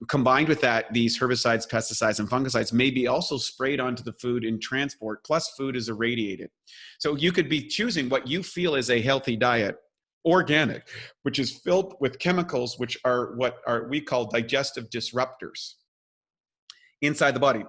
S2: Combined with that, these herbicides, pesticides, and fungicides may be also sprayed onto the food in transport, plus food is irradiated. So you could be choosing what you feel is a healthy diet, organic, which is filled with chemicals, which are we call digestive disruptors inside the body,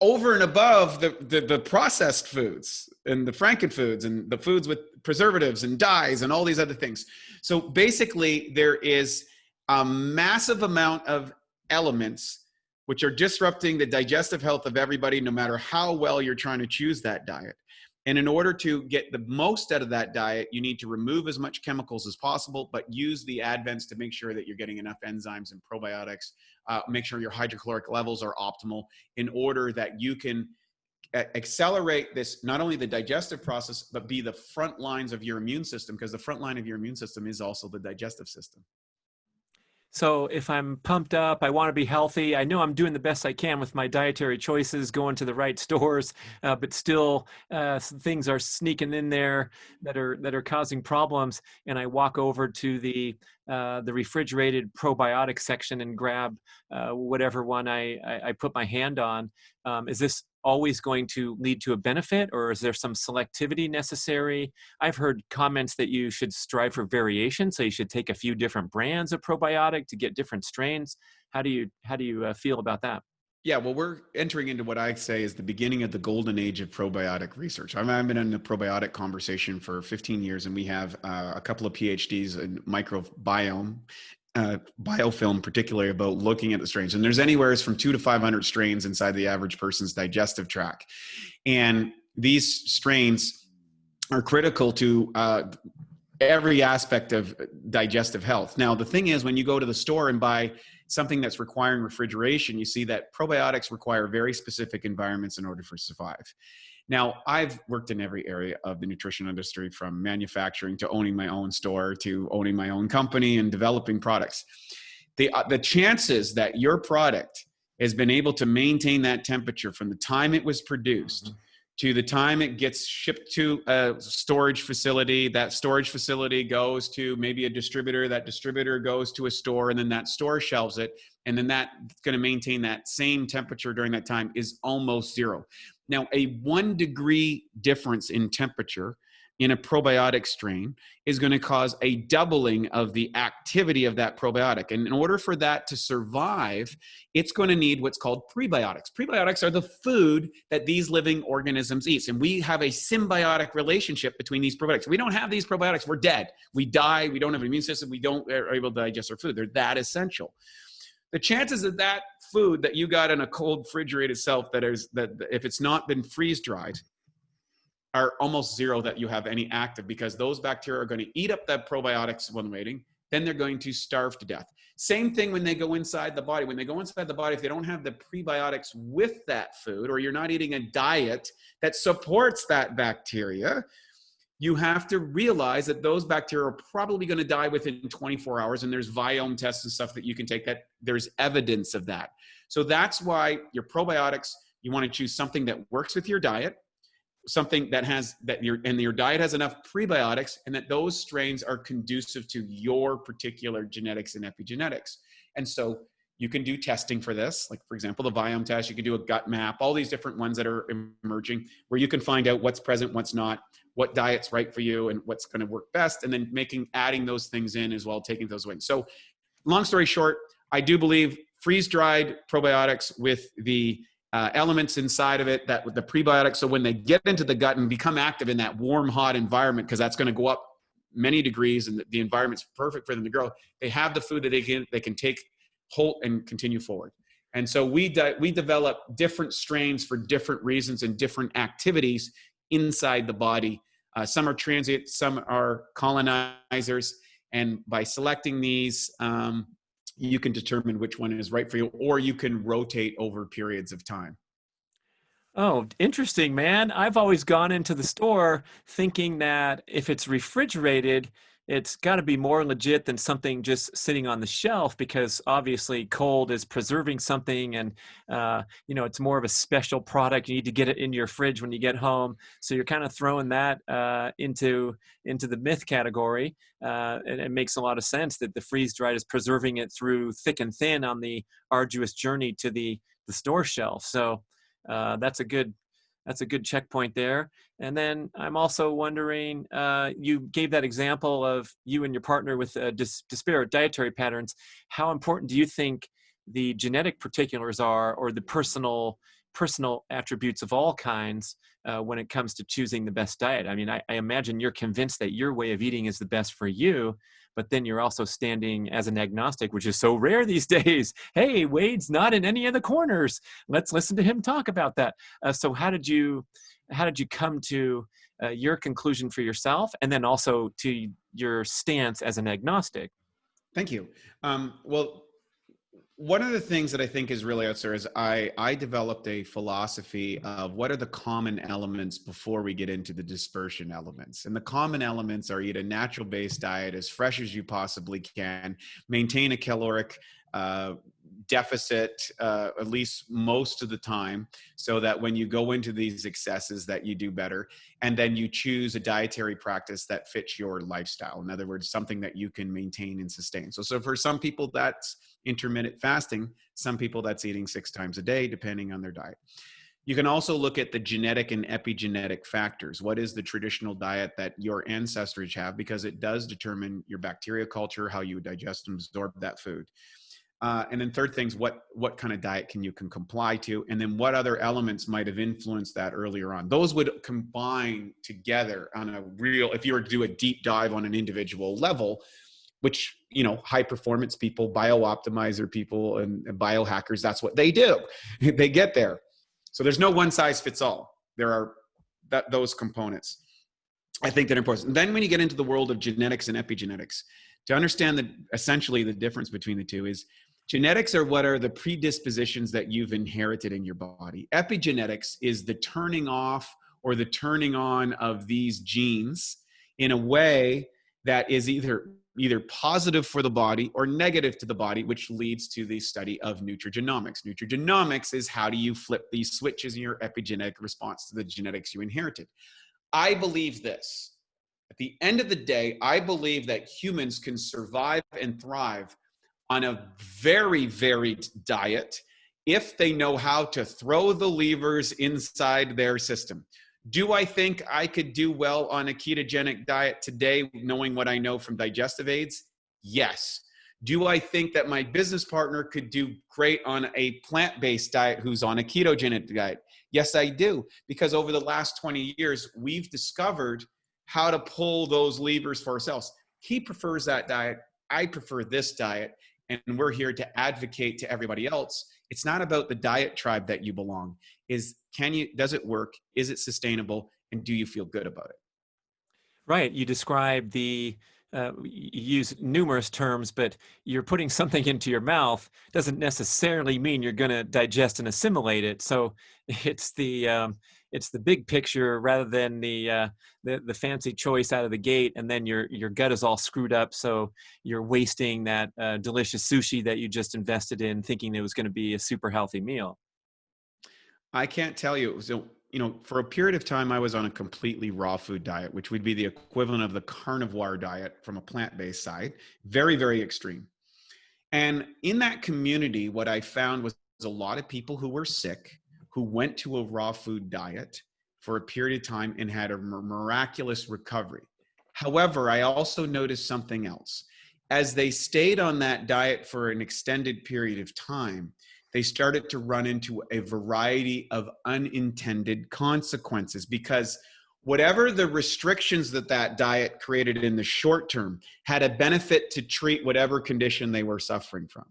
S2: over and above the processed foods and the frankenfoods and the foods with preservatives and dyes and all these other things. So basically there is a massive amount of elements which are disrupting the digestive health of everybody, no matter how well you're trying to choose that diet. And in order to get the most out of that diet, you need to remove as much chemicals as possible, but use the advents to make sure that you're getting enough enzymes and probiotics, make sure your hydrochloric levels are optimal in order that you can accelerate this, not only the digestive process, but be the front lines of your immune system, because the front line of your immune system is also the digestive system.
S1: So if I'm pumped up, I want to be healthy, I know I'm doing the best I can with my dietary choices, going to the right stores, but still some things are sneaking in there that are causing problems. And I walk over to the refrigerated probiotic section and grab whatever one I put my hand on. Is this always going to lead to a benefit, or is there some selectivity necessary? I've heard comments that you should strive for variation, so you should take a few different brands of probiotic to get different strains. How do you feel about that?
S2: Yeah, well, we're entering into what I say is the beginning of the golden age of probiotic research. I've been in the probiotic conversation for 15 years, and we have a couple of PhDs in microbiome, biofilm, particularly about looking at the strains. And there's anywhere from 200 to 500 strains inside the average person's digestive tract. And these strains are critical to every aspect of digestive health. Now, the thing is, when you go to the store and buy something that's requiring refrigeration, you see that probiotics require very specific environments in order to survive. Now, I've worked in every area of the nutrition industry, from manufacturing to owning my own store to owning my own company and developing products. The chances that your product has been able to maintain that temperature from the time it was produced to the time it gets shipped to a storage facility, that storage facility goes to maybe a distributor, that distributor goes to a store, and then that store shelves it, and then that's going to maintain that same temperature during that time, is almost zero. Now, a 1 degree difference in temperature in a probiotic strain is going to cause a doubling of the activity of that probiotic. And in order for that to survive, it's going to need what's called prebiotics. Prebiotics are the food that these living organisms eat. And we have a symbiotic relationship between these probiotics. We don't have these probiotics, we're dead. We die, we don't have an immune system, we don't are able to digest our food. They're that essential. The chances of that food that you got in a cold refrigerated self that if it's not been freeze dried are almost zero that you have any active, because those bacteria are going to eat up that probiotics when waiting, then they're going to starve to death. Same thing when they go inside the body. When they go inside the body, if they don't have the prebiotics with that food, or you're not eating a diet that supports that bacteria, you have to realize that those bacteria are probably going to die within 24 hours. And there's biome tests and stuff that you can take that there's evidence of that. So that's why your probiotics, you want to choose something that works with your diet, something that has your diet has enough prebiotics, and that those strains are conducive to your particular genetics and epigenetics. And so you can do testing for this, like for example, the biome test. You can do a gut map, all these different ones that are emerging, where you can find out what's present, what's not, what diet's right for you, and what's going to work best, and then adding those things in as well, taking those away. So long story short, I do believe freeze-dried probiotics with the elements inside of it, that with the prebiotics, so when they get into the gut and become active in that warm, hot environment, because that's going to go up many degrees and the environment's perfect for them to grow, they have the food that they can take hold and continue forward. And so we develop different strains for different reasons and different activities inside the body. Some are transient, some are colonizers. And by selecting these, you can determine which one is right for you, or you can rotate over periods of time.
S1: Oh, interesting, man. I've always gone into the store thinking that if it's refrigerated, it's got to be more legit than something just sitting on the shelf, because obviously cold is preserving something, and it's more of a special product. You need to get it in your fridge when you get home. So you're kind of throwing that into the myth category, and it makes a lot of sense that the freeze dried is preserving it through thick and thin on the arduous journey to the store shelf. So that's a good checkpoint there. And then I'm also wondering, you gave that example of you and your partner with disparate dietary patterns. How important do you think the genetic particulars are, or the personal attributes of all kinds, when it comes to choosing the best diet? I mean, I imagine you're convinced that your way of eating is the best for you, but then you're also standing as an agnostic, which is so rare these days. Hey, Wade's not in any of the corners. Let's listen to him talk about that. So how did you come to your conclusion for yourself, and then also to your stance as an agnostic?
S2: Thank you. Well, one of the things that I think is really out there is I developed a philosophy of what are the common elements before we get into the dispersion elements. And the common elements are: eat a natural based diet as fresh as you possibly can, maintain a caloric deficit at least most of the time, so that when you go into these excesses that you do better. And then you choose a dietary practice that fits your lifestyle. In other words, something that you can maintain and sustain. So for some people that's intermittent fasting, some people that's eating 6 times a day, depending on their diet. You can also look at the genetic and epigenetic factors. What is the traditional diet that your ancestors have? Because it does determine your bacteria culture, how you digest and absorb that food. And then third things, what kind of diet can comply to? And then what other elements might have influenced that earlier on? Those would combine together on if you were to do a deep dive on an individual level, which, high performance people, bio-optimizer people, and biohackers, that's what they do. They get there. So there's no one size fits all. There are those components, I think, that are important. And then when you get into the world of genetics and epigenetics, to understand essentially the difference between the two is, genetics are what are the predispositions that you've inherited in your body. Epigenetics is the turning off or the turning on of these genes in a way that is either positive for the body or negative to the body, which leads to the study of nutrigenomics. Nutrigenomics is how do you flip these switches in your epigenetic response to the genetics you inherited. I believe this. At the end of the day, I believe that humans can survive and thrive on a very varied diet if they know how to throw the levers inside their system. Do I think I could do well on a ketogenic diet today, knowing what I know from digestive aids? Yes. Do I think that my business partner could do great on a plant-based diet who's on a ketogenic diet? Yes, I do. Because over the last 20 years, we've discovered how to pull those levers for ourselves. He prefers that diet. I prefer this diet. And we're here to advocate to everybody else. It's not about the diet tribe that you belong. Does it work? Is it sustainable? And do you feel good about it?
S1: Right. You described the you use numerous terms, but you're putting something into your mouth doesn't necessarily mean you're going to digest and assimilate it. So it's the big picture rather than the fancy choice out of the gate, and then your gut is all screwed up. So you're wasting that delicious sushi that you just invested in, thinking it was going to be a super healthy meal.
S2: I can't tell you. So, for a period of time, I was on a completely raw food diet, which would be the equivalent of the carnivore diet from a plant-based side. Very, very extreme. And in that community, what I found was a lot of people who were sick, who went to a raw food diet for a period of time and had a miraculous recovery. However, I also noticed something else. As they stayed on that diet for an extended period of time, they started to run into a variety of unintended consequences, because whatever the restrictions that diet created in the short term had a benefit to treat whatever condition they were suffering from.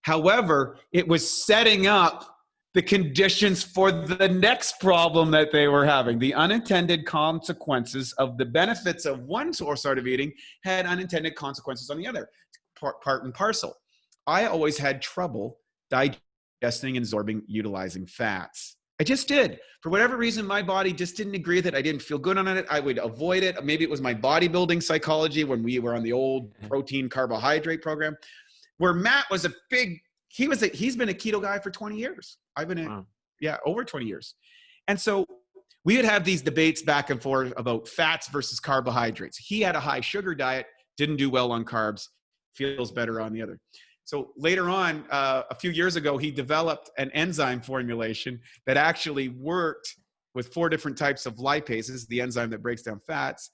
S2: However, it was setting up the conditions for the next problem that they were having. The unintended consequences of the benefits of one sort of eating had unintended consequences on the other, part and parcel. I always had trouble digesting, absorbing, utilizing fats. I just did. For whatever reason, my body just didn't agree with it. I didn't feel good on it. I would avoid it. Maybe it was my bodybuilding psychology when we were on the old protein carbohydrate program, where Matt was he's been a keto guy for 20 years. I've been over 20 years. And so we would have these debates back and forth about fats versus carbohydrates. He had a high sugar diet, didn't do well on carbs, feels better on the other. So later on, a few years ago, he developed an enzyme formulation that actually worked with 4 different types of lipases, the enzyme that breaks down fats,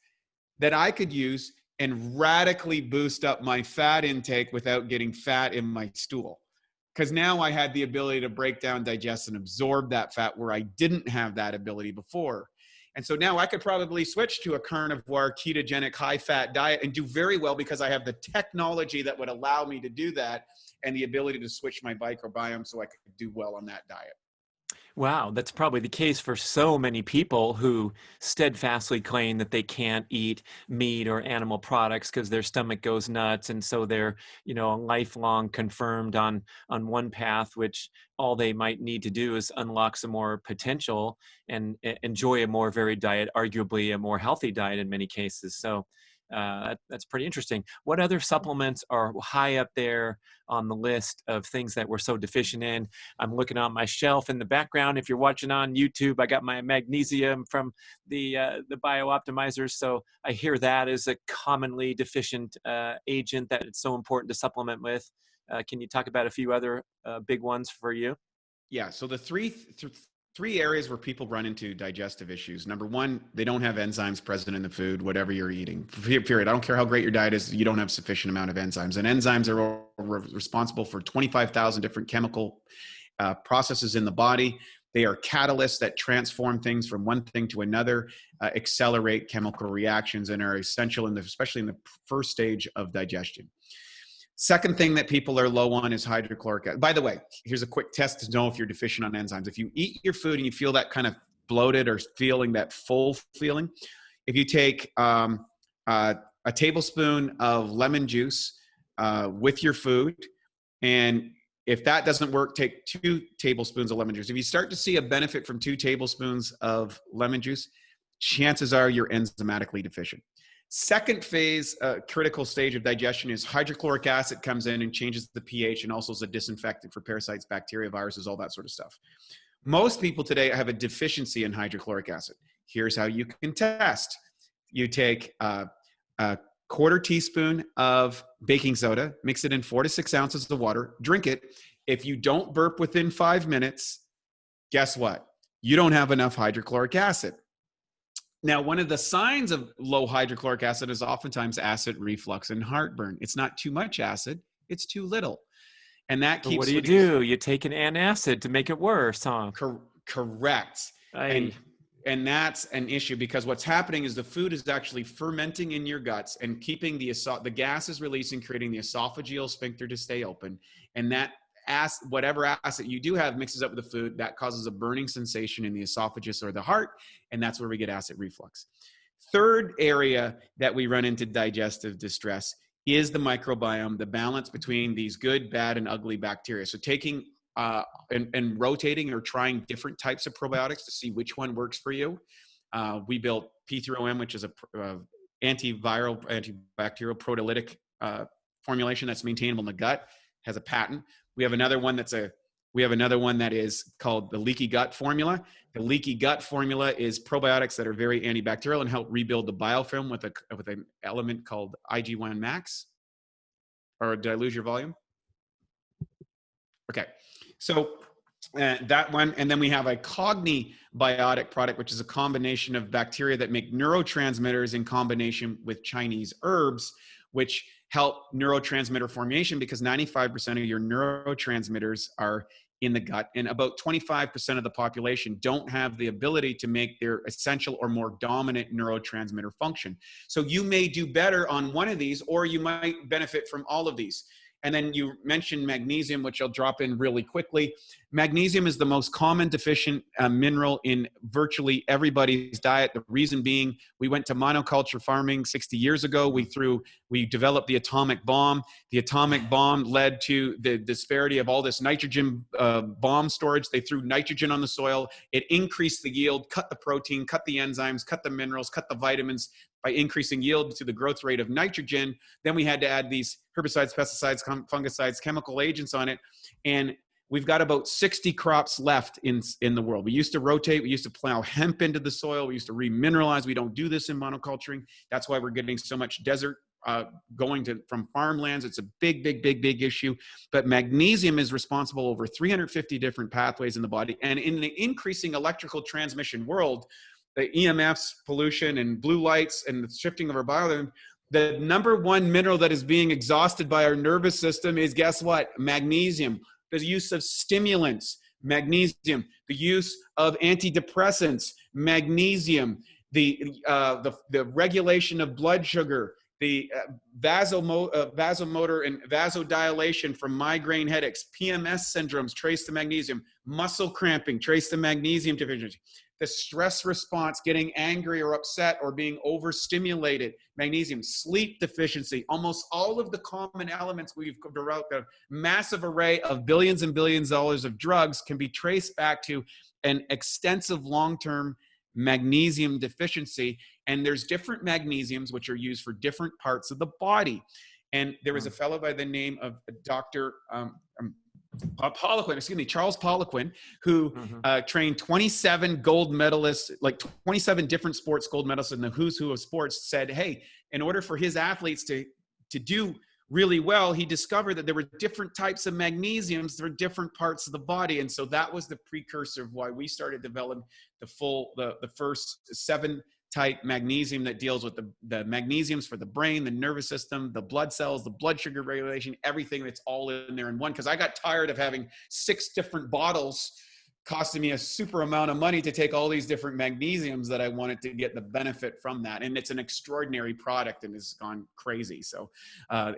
S2: that I could use and radically boost up my fat intake without getting fat in my stool. Because now I had the ability to break down, digest, and absorb that fat where I didn't have that ability before. And so now I could probably switch to a carnivore, ketogenic, high-fat diet and do very well, because I have the technology that would allow me to do that and the ability to switch my microbiome so I could do well on that diet.
S1: Wow, that's probably the case for so many people who steadfastly claim that they can't eat meat or animal products because their stomach goes nuts, and so they're, lifelong confirmed on one path, which all they might need to do is unlock some more potential and enjoy a more varied diet, arguably a more healthy diet in many cases. So that's pretty interesting. What other supplements are high up there on the list of things that we're so deficient in? I'm looking on my shelf in the background. If you're watching on YouTube, I got my magnesium from the BioOptimizers. So I hear that is a commonly deficient agent that it's so important to supplement with. Can you talk about a few other big ones for you?
S2: Yeah. So the three areas where people run into digestive issues. Number one, they don't have enzymes present in the food, whatever you're eating. Period. I don't care how great your diet is, you don't have sufficient amount of enzymes. And enzymes are responsible for 25,000 different chemical processes in the body. They are catalysts that transform things from one thing to another, accelerate chemical reactions, and are essential especially in the first stage of digestion. Second thing that people are low on is hydrochloric acid. By the way, here's a quick test to know if you're deficient on enzymes. If you eat your food and you feel that kind of bloated or feeling that full feeling, if you take a tablespoon of lemon juice with your food, and if that doesn't work, take 2 tablespoons of lemon juice. If you start to see a benefit from 2 tablespoons of lemon juice, chances are you're enzymatically deficient. Second phase, critical stage of digestion, is hydrochloric acid comes in and changes the pH, and also is a disinfectant for parasites, bacteria, viruses, all that sort of stuff. Most people today have a deficiency in hydrochloric acid. Here's how you can test. You take a 1/4 teaspoon of baking soda, mix it in 4 to 6 ounces of water, drink it. If you don't burp within 5 minutes, guess what? You don't have enough hydrochloric acid. Now, one of the signs of low hydrochloric acid is oftentimes acid reflux and heartburn. It's not too much acid, it's too little. And that
S1: So
S2: keeps...
S1: what do you do? You take an antacid to make it worse, huh?
S2: Correct. And that's an issue, because what's happening is the food is actually fermenting in your guts and keeping the gas is releasing, creating the esophageal sphincter to stay open. And that whatever acid you do have mixes up with the food, that causes a burning sensation in the esophagus or the heart, and that's where we get acid reflux. Third area that we run into digestive distress is the microbiome, the balance between these good, bad, and ugly bacteria. So taking and rotating or trying different types of probiotics to see which one works for you. We built P3OM, which is a antiviral, antibacterial proteolytic formulation that's maintainable in the gut, has a patent. We have another one that is called the Leaky Gut Formula. The Leaky Gut Formula is probiotics that are very antibacterial and help rebuild the biofilm with an element called IG1 Max. Or did I lose your volume? Okay, so that one, and then we have a Cognibiotic product, which is a combination of bacteria that make neurotransmitters in combination with Chinese herbs, which help neurotransmitter formation, because 95% of your neurotransmitters are in the gut, and about 25% of the population don't have the ability to make their essential or more dominant neurotransmitter function. So you may do better on one of these, or you might benefit from all of these. And then you mentioned magnesium, which I'll drop in really quickly. Magnesium is the most common deficient mineral in virtually everybody's diet. The reason being, we went to monoculture farming 60 years ago. We developed the atomic bomb. The atomic bomb led to the disparity of all this nitrogen bomb storage. They threw nitrogen on the soil. It increased the yield, cut the protein, cut the enzymes, cut the minerals, cut the vitamins by increasing yield to the growth rate of nitrogen. Then we had to add these herbicides, pesticides, fungicides, chemical agents on it. And we've got about 60 crops left in the world. We used to rotate. We used to plow hemp into the soil. We used to remineralize. We don't do this in monoculturing. That's why we're getting so much desert going from farmlands. It's a big issue. But magnesium is responsible over 350 different pathways in the body. And in the increasing electrical transmission world, the EMFs, pollution, and blue lights, and the shifting of our biome, the number one mineral that is being exhausted by our nervous system is, guess what? Magnesium. The use of stimulants, magnesium. The use of antidepressants, magnesium. The regulation of blood sugar. The vasomotor and vasodilation from migraine headaches, PMS syndromes, trace to magnesium. Muscle cramping, trace to magnesium deficiency. The stress response, getting angry or upset or being overstimulated, magnesium. Sleep deficiency, almost all of the common elements we've developed, a massive array of billions and billions of dollars of drugs can be traced back to an extensive long-term magnesium deficiency. And there's different magnesiums which are used for different parts of the body. And there was a fellow by the name of Dr. Charles Poliquin, who trained 27 gold medalists, like 27 different sports gold medalists in the who's who of sports, said, hey, in order for his athletes to do really well, he discovered that there were different types of magnesiums for different parts of the body. And so that was the precursor of why we started developing the first 7 type magnesium that deals with the magnesiums for the brain, the nervous system, the blood cells, the blood sugar regulation, everything that's all in there in one. Because I got tired of having 6 different bottles costing me a super amount of money to take all these different magnesiums that I wanted to get the benefit from that. And it's an extraordinary product and has gone crazy. So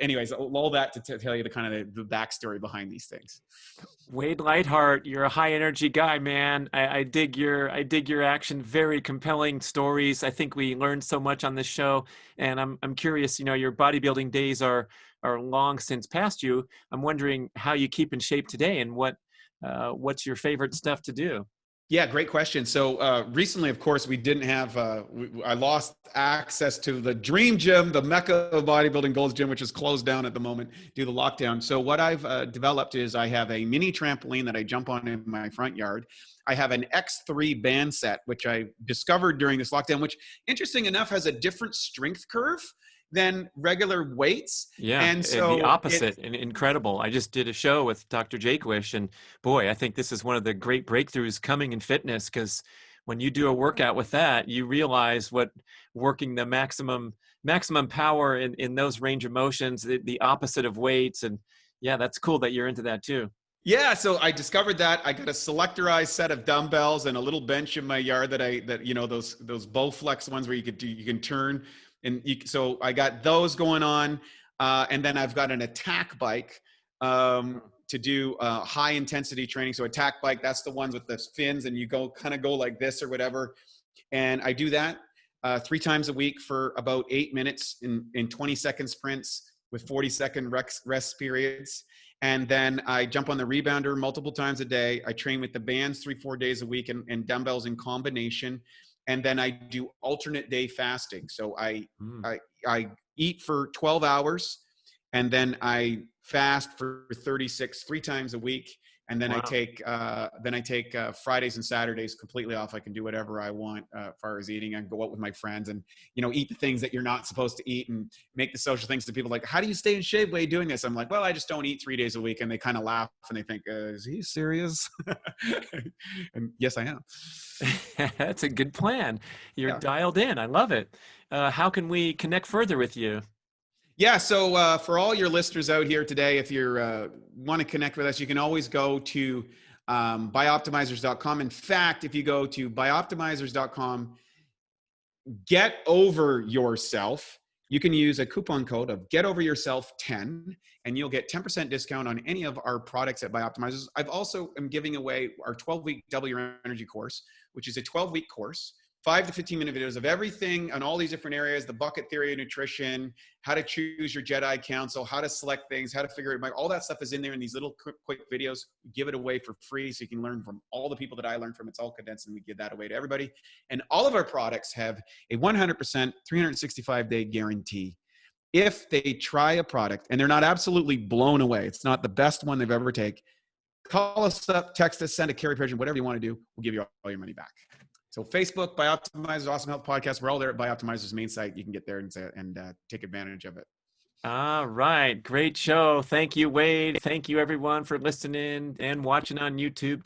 S2: anyways, all that to tell you the kind of the backstory behind these things.
S1: Wade Lightheart, you're a high energy guy, man. I dig your action, very compelling stories. I think we learned so much on this show, and I'm curious, your bodybuilding days are long since past you. I'm wondering how you keep in shape today and what's your favorite stuff to do?
S2: Yeah, great question. So recently, of course, we didn't have, I lost access to the dream gym, the Mecca of bodybuilding Gold's Gym, which is closed down at the moment due to the lockdown. So what I've developed is I have a mini trampoline that I jump on in my front yard. I have an X3 band set, which I discovered during this lockdown, which interesting enough has a different strength curve than regular weights.
S1: Yeah,
S2: and so
S1: the opposite. And incredible. I just did a show with Dr. Jakewish, and boy, I think this is one of the great breakthroughs coming in fitness, because when you do a workout with that, you realize what working the maximum power in those range of motions, the opposite of weights. And yeah, that's cool that you're into that too.
S2: Yeah, so I discovered that. I got a selectorized set of dumbbells and a little bench in my yard that those Bowflex ones where you can turn. And so I got those going on. And then I've got an attack bike to do high intensity training. So attack bike, that's the ones with the fins and you go like this or whatever. And I do that. 3 times a week for about 8 minutes in 20-second sprints with 40-second rest periods. And then I jump on the rebounder multiple times a day. I train with the bands 3-4 days a week and dumbbells in combination. And then I do alternate day fasting. So I eat for 12 hours and then I fast for 36, 3 times a week. And then
S1: Wow.
S2: I take Fridays and Saturdays completely off. I can do whatever I want as far as eating. I can go out with my friends and, eat the things that you're not supposed to eat and make the social things to people like, how do you stay in shape while you're doing this? I'm like, well, I just don't eat 3 days a week. And they kind of laugh and they think, is he serious? And yes, I am.
S1: That's a good plan. You're
S2: Yeah.
S1: dialed in. I love it. How can we connect further with you?
S2: Yeah, so for all your listeners out here today, if you want to connect with us, you can always go to bioptimizers.com. In fact, if you go to bioptimizers.com, get over yourself, you can use a coupon code of get over yourself 10 and you'll get 10% discount on any of our products at Bioptimizers. I've also am giving away our 12-week Double Your Energy course, which is a 12-week course, 5 to 15-minute videos of everything on all these different areas, the bucket theory of nutrition, how to choose your Jedi Council, how to select things, how to figure it out. All that stuff is in there in these little quick videos. We give it away for free so you can learn from all the people that I learned from. It's all condensed and we give that away to everybody. And all of our products have a 100% 365-day guarantee. If they try a product and they're not absolutely blown away, it's not the best one they've ever taken, call us up, text us, send a carry pigeon, whatever you want to do. We'll give you all your money back. So Facebook, Bioptimizers, Awesome Health Podcast. We're all there at Bioptimizers' main site. You can get there and take advantage of it.
S1: All right. Great show. Thank you, Wade. Thank you, everyone, for listening and watching on YouTube.